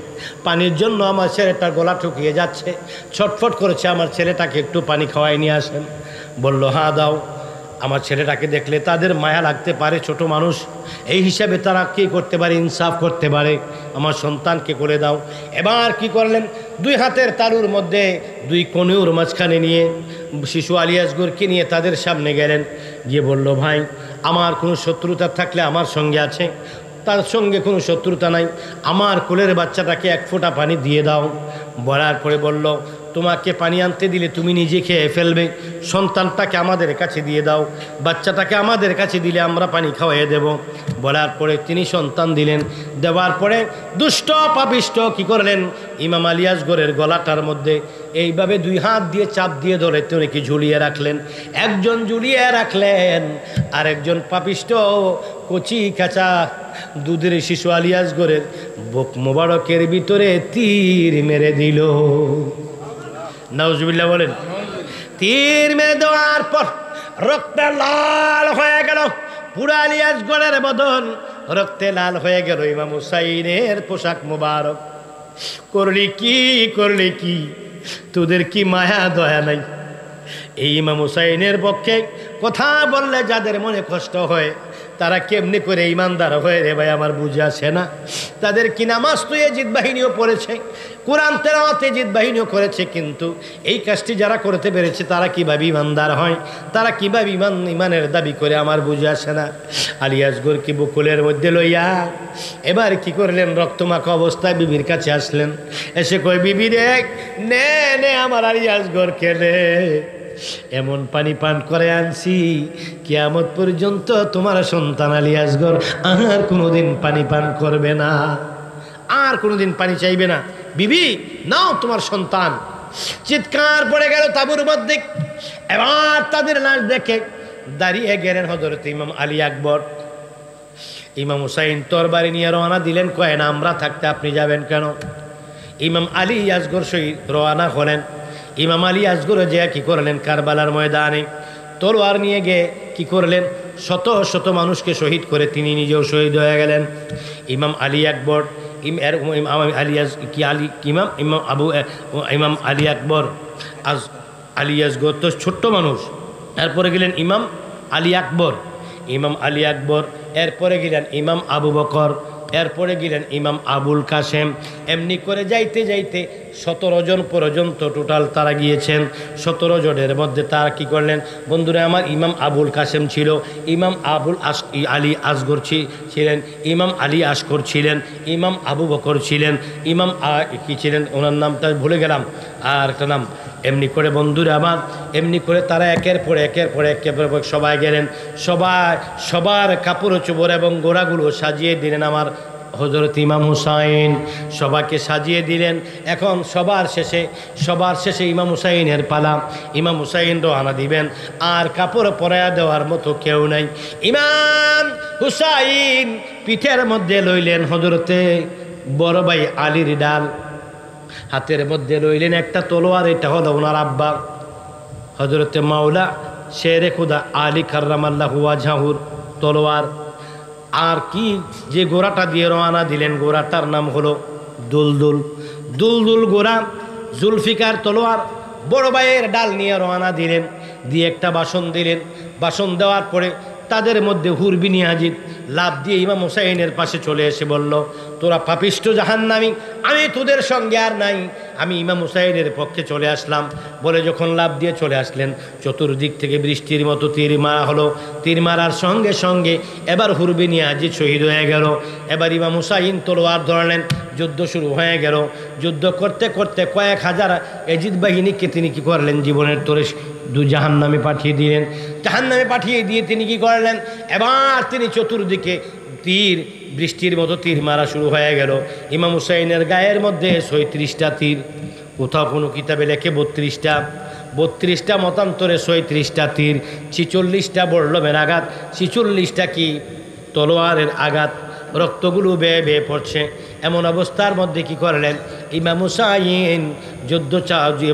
পানির জন্য আমার ছেলেটার গলা ঠুকিয়ে যাচ্ছে, ছটফট করেছে, আমার ছেলেটাকে একটু পানি খাওয়াই নিয়ে আসেন। বলল হ্যাঁ দাও। আমার ছেলেটাকে দেখলে তাদের মায়া লাগতে পারে, ছোট মানুষ, এই হিসাবে তারা কী করতে পারে, ইনসাফ করতে পারে, আমার সন্তানকে করে দাও। এবার কি করলেন? 2 হাতের তালুর মধ্যে 2 কনুর মাঝখানে নিয়ে শিশু আলী আসগরকে নিয়ে তাদের সামনে গেলেন, গিয়ে বলল ভাই, আমার কোনো শত্রুতা থাকলে আমার সঙ্গে আছে, তার সঙ্গে কোনো শত্রুতা নাই, আমার কোলের বাচ্চাটাকে 1 ফোঁটা পানি দিয়ে দাও। বলার পরে বলল তোমাকে পানি আনতে দিলে তুমি নিজে খেয়ে ফেলবে, সন্তানটাকে আমাদের কাছে দিয়ে দাও, বাচ্চাটাকে আমাদের কাছে দিলে আমরা পানি খাওয়াইয়ে দেব। বলার পরে তিনি সন্তান দিলেন। দেওয়ার পরে দুষ্ট পাপিষ্ট কি করলেন? ইমাম আলী আসগরের গলাটার মধ্যে এইভাবে 2 হাত দিয়ে চাপ দিয়ে ধরে তিনি কি ঝুলিয়ে রাখলেন। একজন ঝুলিয়ে রাখলেন, আর একজন পাপিষ্ট কচি কাঁচা দুধের শিশু আলী আসগরের বুক মোবারকের ভিতরে তীর মেরে দিল। নাউজুবিল্লাহ বলেন। তীর মেরে দেওয়ার পর রক্তে লাল হয়ে গেল পুরা আলী আসগরের বদন, রক্তে লাল হয়ে গেল ইমাম হুসাইনের পোশাক মোবারক। করলি কি, তোদের কি মায়া দয়া নাই? এই ইমাম হুসাইনের পক্ষে কথা বললে যাদের মনে কষ্ট হয়, তারা কেমনি করে ইমানদার হয়ে রে ভাই আমার বুঝে আসে না। তাদের কি নামাজ তো এজিদ বাহিনীও পড়েছে, কোরআন তেলাওয়াতে জিদ বাহিনীও করেছে, কিন্তু এই কাজটি যারা করতে পেরেছে তারা কিভাবে ইমানদার হয়, তারা কিভাবে ইমানের দাবি করে আমার বুঝে আসে না। আলী আসগর কি বুকুলের মধ্যে লইয়া এবার কি করলেন, রক্তমাখা অবস্থায় বিবির কাছে আসলেন। এসে কয়, বিবি রে, নে নে আমার আলী আসগর খেলে, এমন পানি পান করে আনছি কিয়ামত পর্যন্ত তোমার সন্তান আলী আসগর আর কোনোদিন পানি পান করবে না, আর কোনোদিন পানি চাইবে না। বিবি নাও তোমার সন্তান। চিৎকার পড়ে গেল তাঁবুর মধ্যে। এবার তাদের লাশ দেখে দাঁড়িয়ে গেলেন হযরত ইমাম আলী আকবর। ইমাম হুসাইন তরবারি নিয়ে রওনা দিলেন, কয় না আমরা থাকতে আপনি যাবেন কেন? ইমাম আলী আসগর শহীদ রওনা হলেন। ইমাম আলী আসগর যে কি করলেন, কারবালার ময়দানে তলোয়ার নিয়ে গিয়ে কি করলেন, শত শত মানুষকে শহীদ করে তিনি নিজেও শহীদ হয়ে গেলেন। ইমাম আলী আকবর ইমাম আলী আকবর আলী আসগর তো ছোট্ট মানুষ। এরপরে গেলেন ইমাম আলী আকবর, ইমাম আলী আকবর, এরপরে গেলেন ইমাম আবু বকর, এরপরে গেলেন ইমাম আবুল কাসেম। এমনি করে যাইতে যাইতে 17 জন পর্যন্ত টোটাল তারা গিয়েছেন। 17 জনের মধ্যে তারা কি করলেন বন্ধুরা আমার, ইমাম আবুল কাসেম ছিল, ইমাম আলী আসগর ছিলেন, ইমাম আলী আসগর ছিলেন, ইমাম আবু বকর ছিলেন, ইমাম কি ছিলেন ওনার নামটা ভুলে গেলাম, আর একটা নাম। এমনি করে বন্ধুরা আমার, এমনি করে তারা একের পর সবাই গেলেন। সবার কাপড় চোপড় এবং গোড়াগুলো সাজিয়ে দিলেন আমার হযরত ইমাম হুসাইন, সবাইকে সাজিয়ে দিলেন। এখন সবার শেষে ইমাম হুসাইনের পালা। ইমাম হুসাইন রওনা দিবেন, আর কাপড় পরায়া দেওয়ার মতো কেউ নাই। ইমাম হুসাইন পিঠের মধ্যে লইলেন হযরতে বড় ভাই আলীর ডাল, হাতের মধ্যে লইলেন একটা তলোয়ার, এটা হলো ওনার আব্বা হযরতে মাওলা শেরে খুদা আলী কাররামাল্লাহু ওয়াজহাহুর তলোয়ার। আর কি যে গোড়াটা দিয়ে রওনা দিলেন, গোড়াটার নাম হলো দুলদুল গোড়া, জুলফিকার তলোয়ার। বড় ভাইয়ের ডাল নিয়ে রওনা দিলেন, দিয়ে একটা বাসন দিলেন। বাসন দেওয়ার পরে তাদের মধ্যে হুরবিনী আজিদ লাভ দিয়ে ইমাম হুসাইনের পাশে চলে এসে বলল, তোরা পাপিষ্ট জাহান্নামী, আমি তোদের সঙ্গে আর নাই, আমি ইমাম হুসাইনের পক্ষে চলে আসলাম। বলে যখন লাভ দিয়ে চলে আসলেন, চতুর্দিক থেকে বৃষ্টির মতো তীর মারা হলো। তীর মারার সঙ্গে সঙ্গে এবার হুরবিনী আজিদ শহীদ হয়ে গেল। এবার ইমাম হুসাইন তলোয়ার ধরলেন, যুদ্ধ শুরু হয়ে গেল। যুদ্ধ করতে করতে কয়েক হাজার এজিদ বাহিনীকে তিনি কি করলেন, জীবনের তোরে জাহান্নামে পাঠিয়ে দিলেন। জাহান্নামে পাঠিয়ে দিয়ে তিনি কি করলেন, এবার তিনি চতুর্দিকে তীর, বৃষ্টির মতো তীর মারা শুরু হয়ে গেল। ইমাম হুসাইনের গায়ের মধ্যে 36টা তীর, কোথাও কোনো কিতাবে লেখে 32টা মতান্তরে 36টা তীর, 46টা বড়লমের আঘাত, 46টা কি তলোয়ারের আঘাত, রক্তগুলো বেয়ে বেয়ে পড়ছে। এমন অবস্থার মধ্যে কি করলেন ইমাম হুসাইন,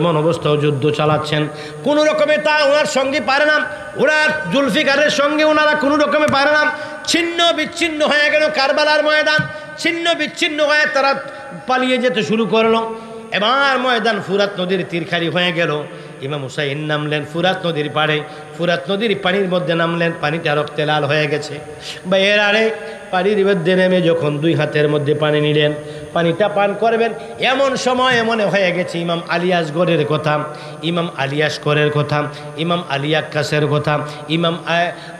এমন অবস্থাও যুদ্ধ চালাচ্ছেন। কোনো রকমে তা ওনার সঙ্গে পারে না, ওনার জুলফিকারের সঙ্গে ওনারা কোনো রকমে পারে না। ছিন্ন বিচ্ছিন্ন হয়ে গেল কারবালার ময়দান, ছিন্ন বিচ্ছিন্ন হয়ে তারা পালিয়ে যেতে শুরু করলো। এবার ময়দান ফুরাত নদীর তীরখারি হয়ে গেল। ইমাম হুসাইন নামলেন ফুরাত নদীর পাড়ে, ফুরাত নদীর পানির মধ্যে নামলেন, পানিটা রক্তে লাল হয়ে গেছে। বা এর আরে পানির মধ্যে নেমে যখন 2 হাতের মধ্যে পানি নিলেন, পানিটা পান করবেন, এমন সময় মনে হয়ে গেছে ইমাম আলী আসগরের কথা, ইমাম আলী আসগরের কথা, ইমাম আলী আক্কাসের কথা, ইমাম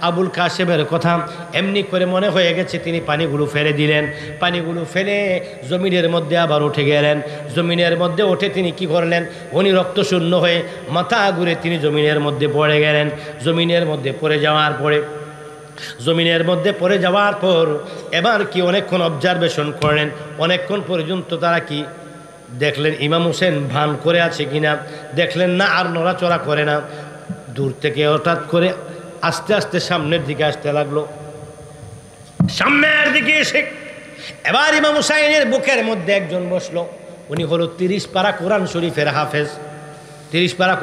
আবুল কাসেমের কথা। এমনি করে মনে হয়ে গেছে, তিনি পানিগুলো ফেলে দিলেন। পানিগুলো ফেলে জমিনের মধ্যে আবার উঠে গেলেন। জমিনের মধ্যে উঠে তিনি কি করলেন, উনি রক্তশূন্য হয়ে মাথা ঘুরে তিনি জমিনের মধ্যে পড়ে গেলেন। জমিনের মধ্যে পড়ে যাওয়ার পর এবার কি অনেকক্ষণ অবজারভেশন করেন। অনেকক্ষণ পর্যন্ত তারা কি দেখলেন, ইমাম হোসেন ভান করে আছে কিনা দেখলেন না, আর নড়াচড়া করে না। দূর থেকে হঠাৎ করে আস্তে আস্তে সামনের দিকে আসতে লাগলো। সামনের দিকে এসে এবার ইমাম হুসাইনের বুকের মধ্যে একজন বসলো। উনি হলো 30 পারা কোরআন শরীফের হাফেজ। 30 পারা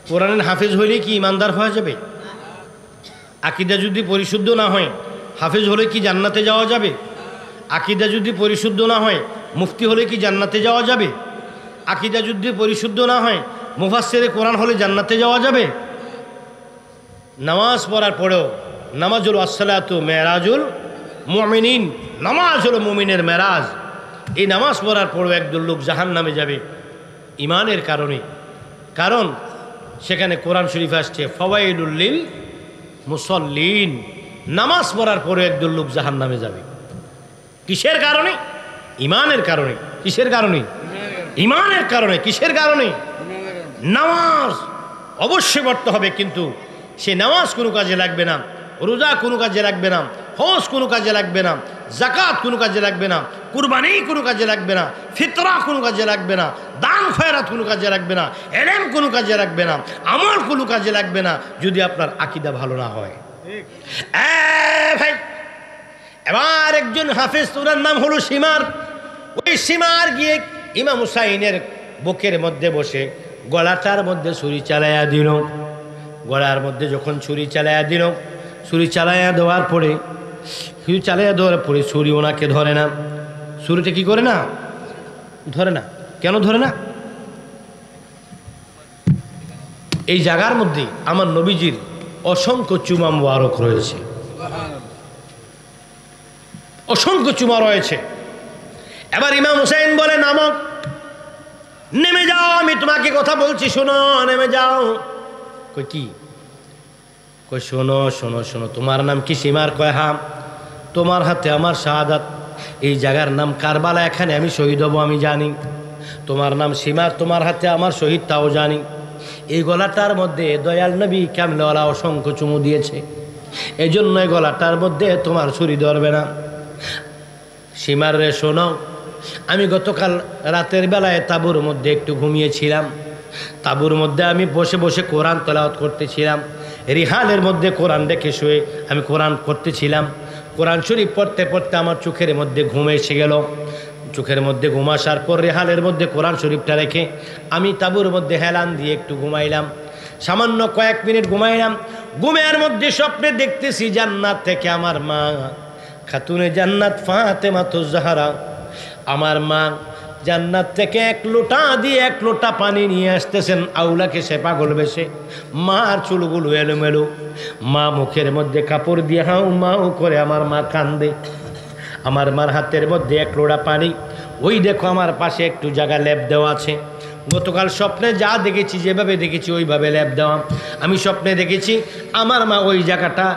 কোরআনের হাফেজ হইলে কি ইমানদার হওয়া যাবে? আকিদা যদি পরিশুদ্ধ না হয়, হাফেজ হলে কি জান্নাতে যাওয়া যাবে? আকিদা যদি পরিশুদ্ধ না হয়, মুফতি হলে কি জান্নাতে যাওয়া যাবে? আকিদা যদি পরিশুদ্ধ না হয়, মুফাসসিরে কোরআন হলে জান্নাতে যাওয়া যাবে? নামাজ পড়ার পরেও, নামাজ হলো আসসালাতু মেরাজুল মুমিনিন, নামাজ হলো মুমিনের মেরাজ। এই নামাজ পড়ার পরও একদল লোক জাহান্নামে যাবে ইমানের কারণে। কারণ সেখানে কোরআন শরীফ আসছে ফাওয়াইলুল লিল মুসাল্লিন, নামাজ পড়ার পরও একদল লোক জাহান্নামে যাবে। কিসের কারণে? ইমানের কারণে। কিসের কারণে? ইমানের কারণে। কিসের কারণে? নামাজ অবশ্যই পড়তে হবে, কিন্তু সে নামাজ কোনো কাজে লাগবে না, রোজা কোনো কাজে লাগবে না, হজ কোনো কাজে লাগবে না, যাকাত কোনো কাজে লাগবে না, কুরবানি কোনো কাজে লাগবে না, ফিতরা কোনো কাজে লাগবে না, দান খয়রাত কোনো কাজে লাগবে না, ইলম কোনো কাজে লাগবে না, আমল কোনো কাজে লাগবে না, যদি আপনার আকীদা ভালো না হয়। ভাই, এবার একজন হাফেজ, ওনার নাম হলো সীমার। ওই সীমার গিয়ে ইমাম হুসাইনের বুকের মধ্যে বসে গলাটার মধ্যে ছুরি চালাইয়া দিল। গলার মধ্যে যখন ছুরি চালাইয়া দিল, ছুরি চালাইয়া দেওয়ার পরে ছুরি ওনাকে ধরে না। ছুরিটা কি করে না? ধরে না। কেন ধরে না? এই জায়গার মধ্যে আমার নবীজির অসংখ্য চুমা মুবারক রয়েছে, অসংখ্য চুমা রয়েছে। এবার ইমাম হুসাইন বলে, নামো, নেমে যাও, আমি তোমাকে কথা বলছি, শোনো, নেমে যাও। কই কি? কই শোনো শোনো শোনো, তোমার নাম কি? সীমার। কয় হ্যাঁ। তোমার হাতে আমার শাহাদাত, এই জায়গার নাম কারবালা, এখানে আমি শহীদ হব আমি জানি। তোমার নাম সীমার, তোমার হাতে আমার শহীদ, তাও জানি। এই গলাটার মধ্যে দয়াল নবী কামলেওয়ালা অসংখ্য চুমু দিয়েছে, এই জন্য এই গলাটার মধ্যে তোমার ছুরি ধরবে না। সীমার রে শোনো, আমি গতকাল রাতের বেলায় তাঁবুর মধ্যে একটু ঘুমিয়েছিলাম। তাঁবুর মধ্যে আমি বসে বসে কোরআন তেলাওয়াত করতেছিলাম। রিহালের মধ্যে কোরআন রেখে শুয়ে আমি কোরআন করতেছিলাম। কোরআন শরীফ পড়তে পড়তে আমার চোখের মধ্যে ঘুম এসে গেল। চোখের মধ্যে ঘুম আসার পর রেহালের মধ্যে কোরআন শরীফটা রেখে আমি তাঁবুর মধ্যে হেলান দিয়ে একটু ঘুমাইলাম। সামান্য কয়েক মিনিট ঘুমাইলাম। ঘুমের মধ্যে স্বপ্নে দেখতেছি জান্নাত থেকে আমার মা খাতুনে জান্নাত ফাতেমাতুজ জাহরা, আমার মা জান্নাত থেকে এক লোটা পানি নিয়ে আসতেছেন। আউলাকে সে পাগল বেশে, মার চুলগুলো এলোমেলো, মা মুখের মধ্যে কাপড় দিয়ে হাউ মাউ করে আমার মা কান্দে। আমার মার হাতের মধ্যে এক লোটা পানি, ওই দেখো আমার পাশে একটু জায়গা লেপ দেওয়া আছে। গতকাল স্বপ্নে যা দেখেছি, যেভাবে দেখেছি ওইভাবে লেপ দেওয়া। আমি স্বপ্নে দেখেছি আমার মা ওই জায়গাটা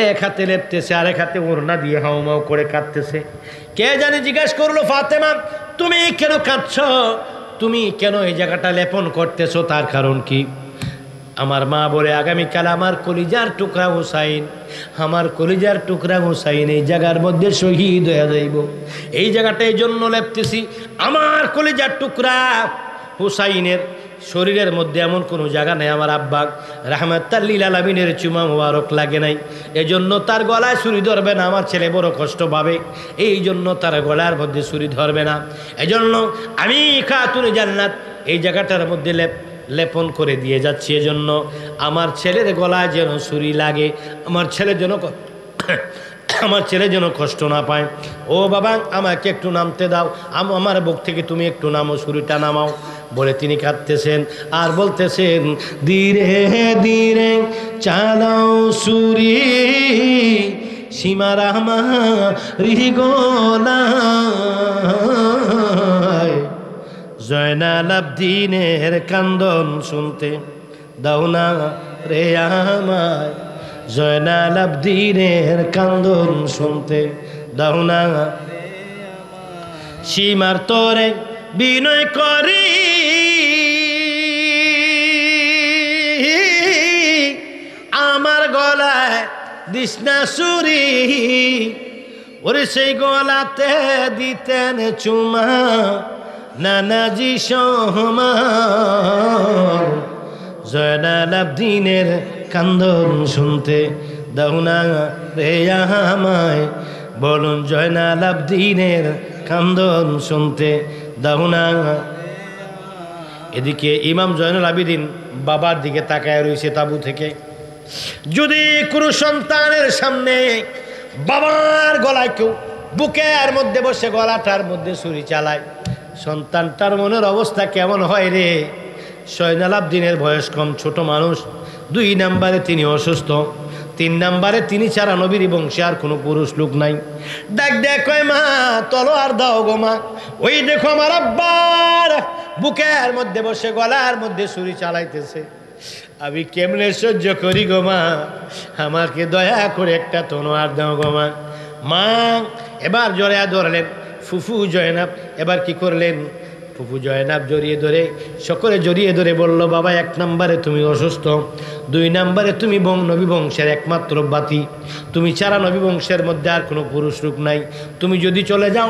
এক হাতে লেপতেছে, আরেক হাতে ওড়না দিয়ে হাউ মাউ করে কাঁদতেছে। কে জানি জিজ্ঞেস করলো, ফাতেমা তুমি কেন কাঁদছ? তুমি কেন এই জায়গাটা লেপন করতেছো? তার কারণ কি? আমার মা বলে, আগামীকাল আমার কলিজার টুকরা হুসাইন, আমার কলিজার টুকরা হুসাইন এই জায়গার মধ্যে শহীদ হয়ে যাইব। এই জায়গাটা এই জন্য লেপতেছি, আমার কলিজার টুকরা হুসাইনের শরীরের মধ্যে এমন কোনো জায়গা নেই আমার আব্বা রাহমাতুল্লিল আলামিনের চুমা মুবারক লাগে নাই, এজন্য তার গলায় ছুরি ধরবে না। আমার ছেলে বড় কষ্ট পাবে, এই জন্য তার গলার মধ্যে ছুরি ধরবে না। এজন্য আমি খাতুনে জান্নাত এই জায়গাটার মধ্যে লেপন করে দিয়ে যাচ্ছি, এজন্য আমার ছেলের গলায় যেন ছুরি লাগে, আমার ছেলে যেন কষ্ট না পায়। ও বাবা, আমাকে একটু নামতে দাও, আমার বুক থেকে তুমি একটু নামো, ছুরিটা নামাও বলে তিনি কাঁদতেছেন আর বলতেছেন, ধীরে ধীরে চালাও ছুরি সীমার আমার গলায়, জয়নাল আবদিনের কান্দন শুনতে দাও না রে আমায়, জয়নাল আবদিনের কান্দন শুনতে দাও না। সীমার তোরে বিনয় করি আমার গলায় দিসনা ছুরি, ওরে সেই গলাতে দিতেন চুমা নানাজি সমান, জয়নাল আবদিনের কান্দন শুনতে দাও না রে আমায়, বলুন জয়নাল আবদিনের কান্দন শুনতে দাও না। এদিকে ইমাম জয়নুল আবেদিন বাবার দিকে তাকায় রয়েছে তাবু থেকে। যদি কোনো সন্তানের সামনে বাবার গলায় কেউ বুকের মধ্যে বসে গলাটার মধ্যে ছুরি চালায়, সন্তানটার মনের অবস্থা কেমন হয় রে? জয়নুল আবেদিনের বয়স কম, ছোট মানুষ। 2 নম্বরে তিনি অসুস্থ, তিন নম্বরে তিনি ছাড়া নবীর বংশে আর কোনো পুরুষ লোক নাই। ডাক দেখ কয় মা তলোয়ার দাও গো মা। ওই দেখো আমার আব্বার বুকের মধ্যে বসে গলার মধ্যে ছুরি চালাইতেছে। আমি কেমনে সহ্য করি গো মা, আমাকে দয়া করে একটা তলোয়ার দাও গো মা। মা এবার জড়িয়ে ধরলেন ফুফু জয়নাব। এবার কি করলেন, ফুফু জয়নাব জড়িয়ে ধরে সকলে জড়িয়ে ধরে বলল, বাবা এক নম্বরে তুমি অসুস্থ, দুই নম্বরে তুমি নবী বংশের একমাত্র বাতি, তুমি ছাড়া নবী বংশের মধ্যে আর কোনো পুরুষ লোক নাই। তুমি যদি চলে যাও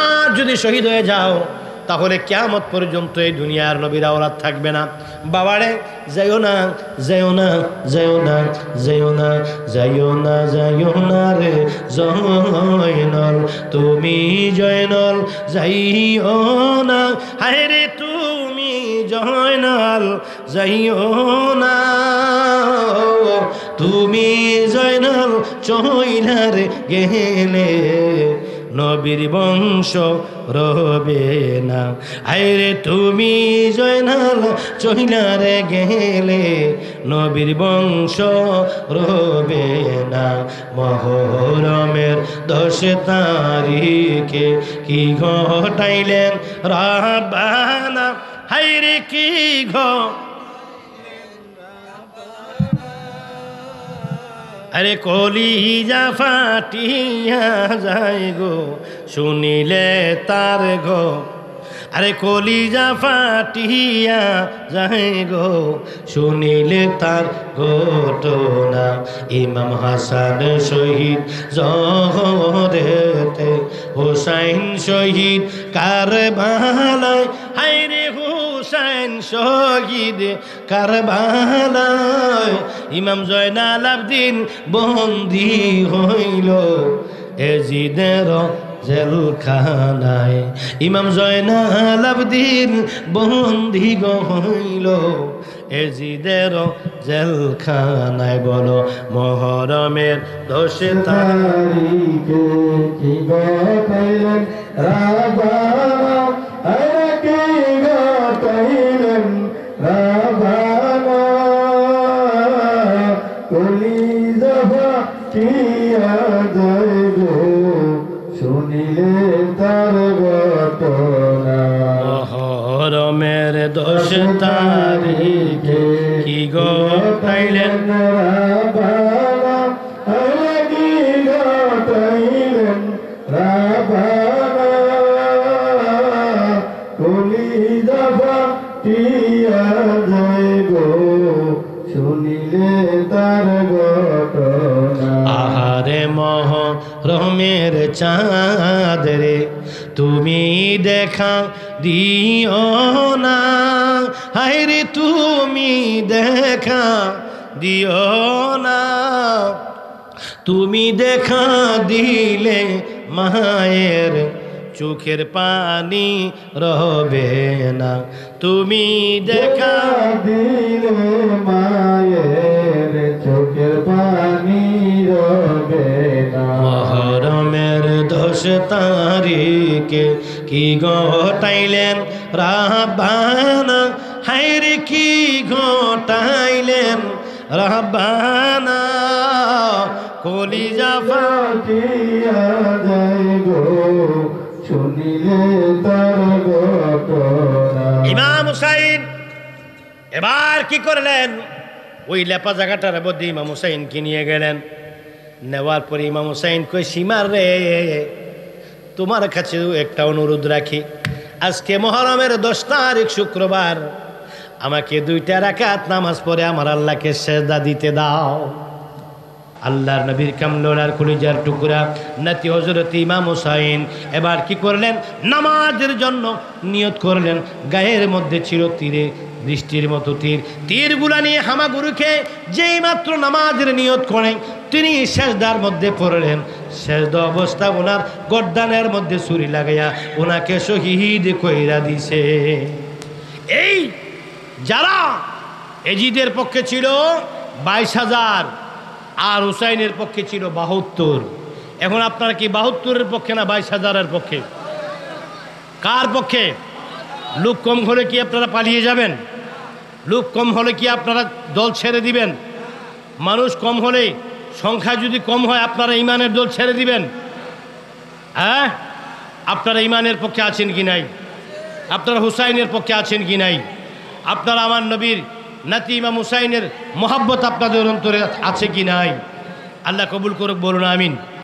আর যদি শহীদ হয়ে যাও তাহলে কিয়ামত পর্যন্ত এই দুনিয়ার নবীর আওলাদ থাকবে না। বাবারে যাইও না, যাইও না, যাইও না, যাইও না, যাইও না, যাইও না রে জয়নল, তুমি জয়নল যাইও না, হায় রে তুমি জয়নল যাইও না, তুমি জয়নল চইলার গেলে নবীর বংশ রবে না, আরে তুমি জয়নাল চইলারে গেলে নবীর বংশ রবে না। মহরমের 10 তারিখে কি ঘটাইলেন রাব্বানা, হায়রে কি আরে কলিজা ফাটিয়া যায় গো শুনিলে তার গো, আরে কলিজা ফাটিয়া যায় গো শুনিলে তার ঘটনা। ইমাম হাসান শহীদ জহরেতে, হুসাইন শহীদ কারবালায়, হায়রে হুসাইন শহীদ কারবালায়। ইমাম জয়নাল আবদিন বন্দী হইল এজিদের জেলখানায়, ইমাম জয়নাল আবদিন বন্দী হইল এজিদের জেলখানায়। বলো মহরমের 10 তারিখে কি ঘটাইলেন রাব্বানা, আরে কি ঘটাইলেন রাব্বানা, কলিজা ফাটিয়া যায় গো শুনিলে তার ঘটনা। মহরমের 10 তারিখে কি ঘটাইলেন রাব্বানা, আরে কি ঘটাইলেন রাব্বানা, কলিজা ফাটিয়া যায় গো শুনিলে তার ঘটনা। আহারে মহরমের চাঁদ রে তুমি দেখা দিও না, হায়রে তুমি দেখা দিও না, তুমি দেখা দিলে মায়ের চোখের পানি রবে না, তুমি দেখা দিলে মায়ের চোখের পানি রবে না। মহরমের 10 তারিখে কি ঘটাইলেন রাব্বানা, হায়রে কি ঘটাইলেন রাব্বানা, কলিজা ফাটিয়া যায় গো শুনিলে তার ঘটনা। ইমাম হুসাইন এবার কি করলেন, ওই লেপা জায়গাটার মধ্যে ইমাম হুসাইনকে নিয়ে গেলেন। নেওয়ার পরে ইমাম হুসাইন কই, সীমার রে তোমার কাছে একটা অনুরোধ রাখি, আজকে মহরমের 10 তারিখ শুক্রবার, আমাকে 2টা রাকাত নামাজ পড়ে আমার আল্লাহকে সেজদা দিতে দাও। আল্লাহর নবীর কামলার কলিজার টুকরা নাতি হযরত ইমাম হুসাইন এবার কি করলেন, নামাজের জন্য নিয়ত করলেন। গায়ের মধ্যে ছিল তীরে বৃষ্টির মতো তীরগুলা নিয়ে হামাগুরুকে যেই মাত্র নামাজের নিয়ত করেন তিনি সেজদার মধ্যে পড়লেন। সেজদা অবস্থা ওনার গর্দানের মধ্যে ছুরি লাগাইয়া ওনাকে শহীদ কইরা দিছে। এই যারা এজিদের পক্ষে ছিল 22,000 আর হুসাইনের পক্ষে ছিল 72। এখন আপনারা কি 72-এর পক্ষে না 22,000-এর পক্ষে? কার পক্ষে? লোক কম হলে কি আপনারা পালিয়ে যাবেন? লোক কম হলে কি আপনারা দল ছেড়ে দিবেন? মানুষ কম হলে সংখ্যা যদি কম হয় আপনারা ইমানের দল ছেড়ে দিবেন? হ্যাঁ, আপনারা ইমানের পক্ষে আছেন কি নাই? আপনারা হুসাইনের পক্ষে আছেন কি নাই? আপনারা আমার নবীর নাতি ইমাম হুসাইনের মহাব্বত আপনাদের অন্তরে আছে কি নাই? আল্লাহ কবুল করুক, বলুন আমিন।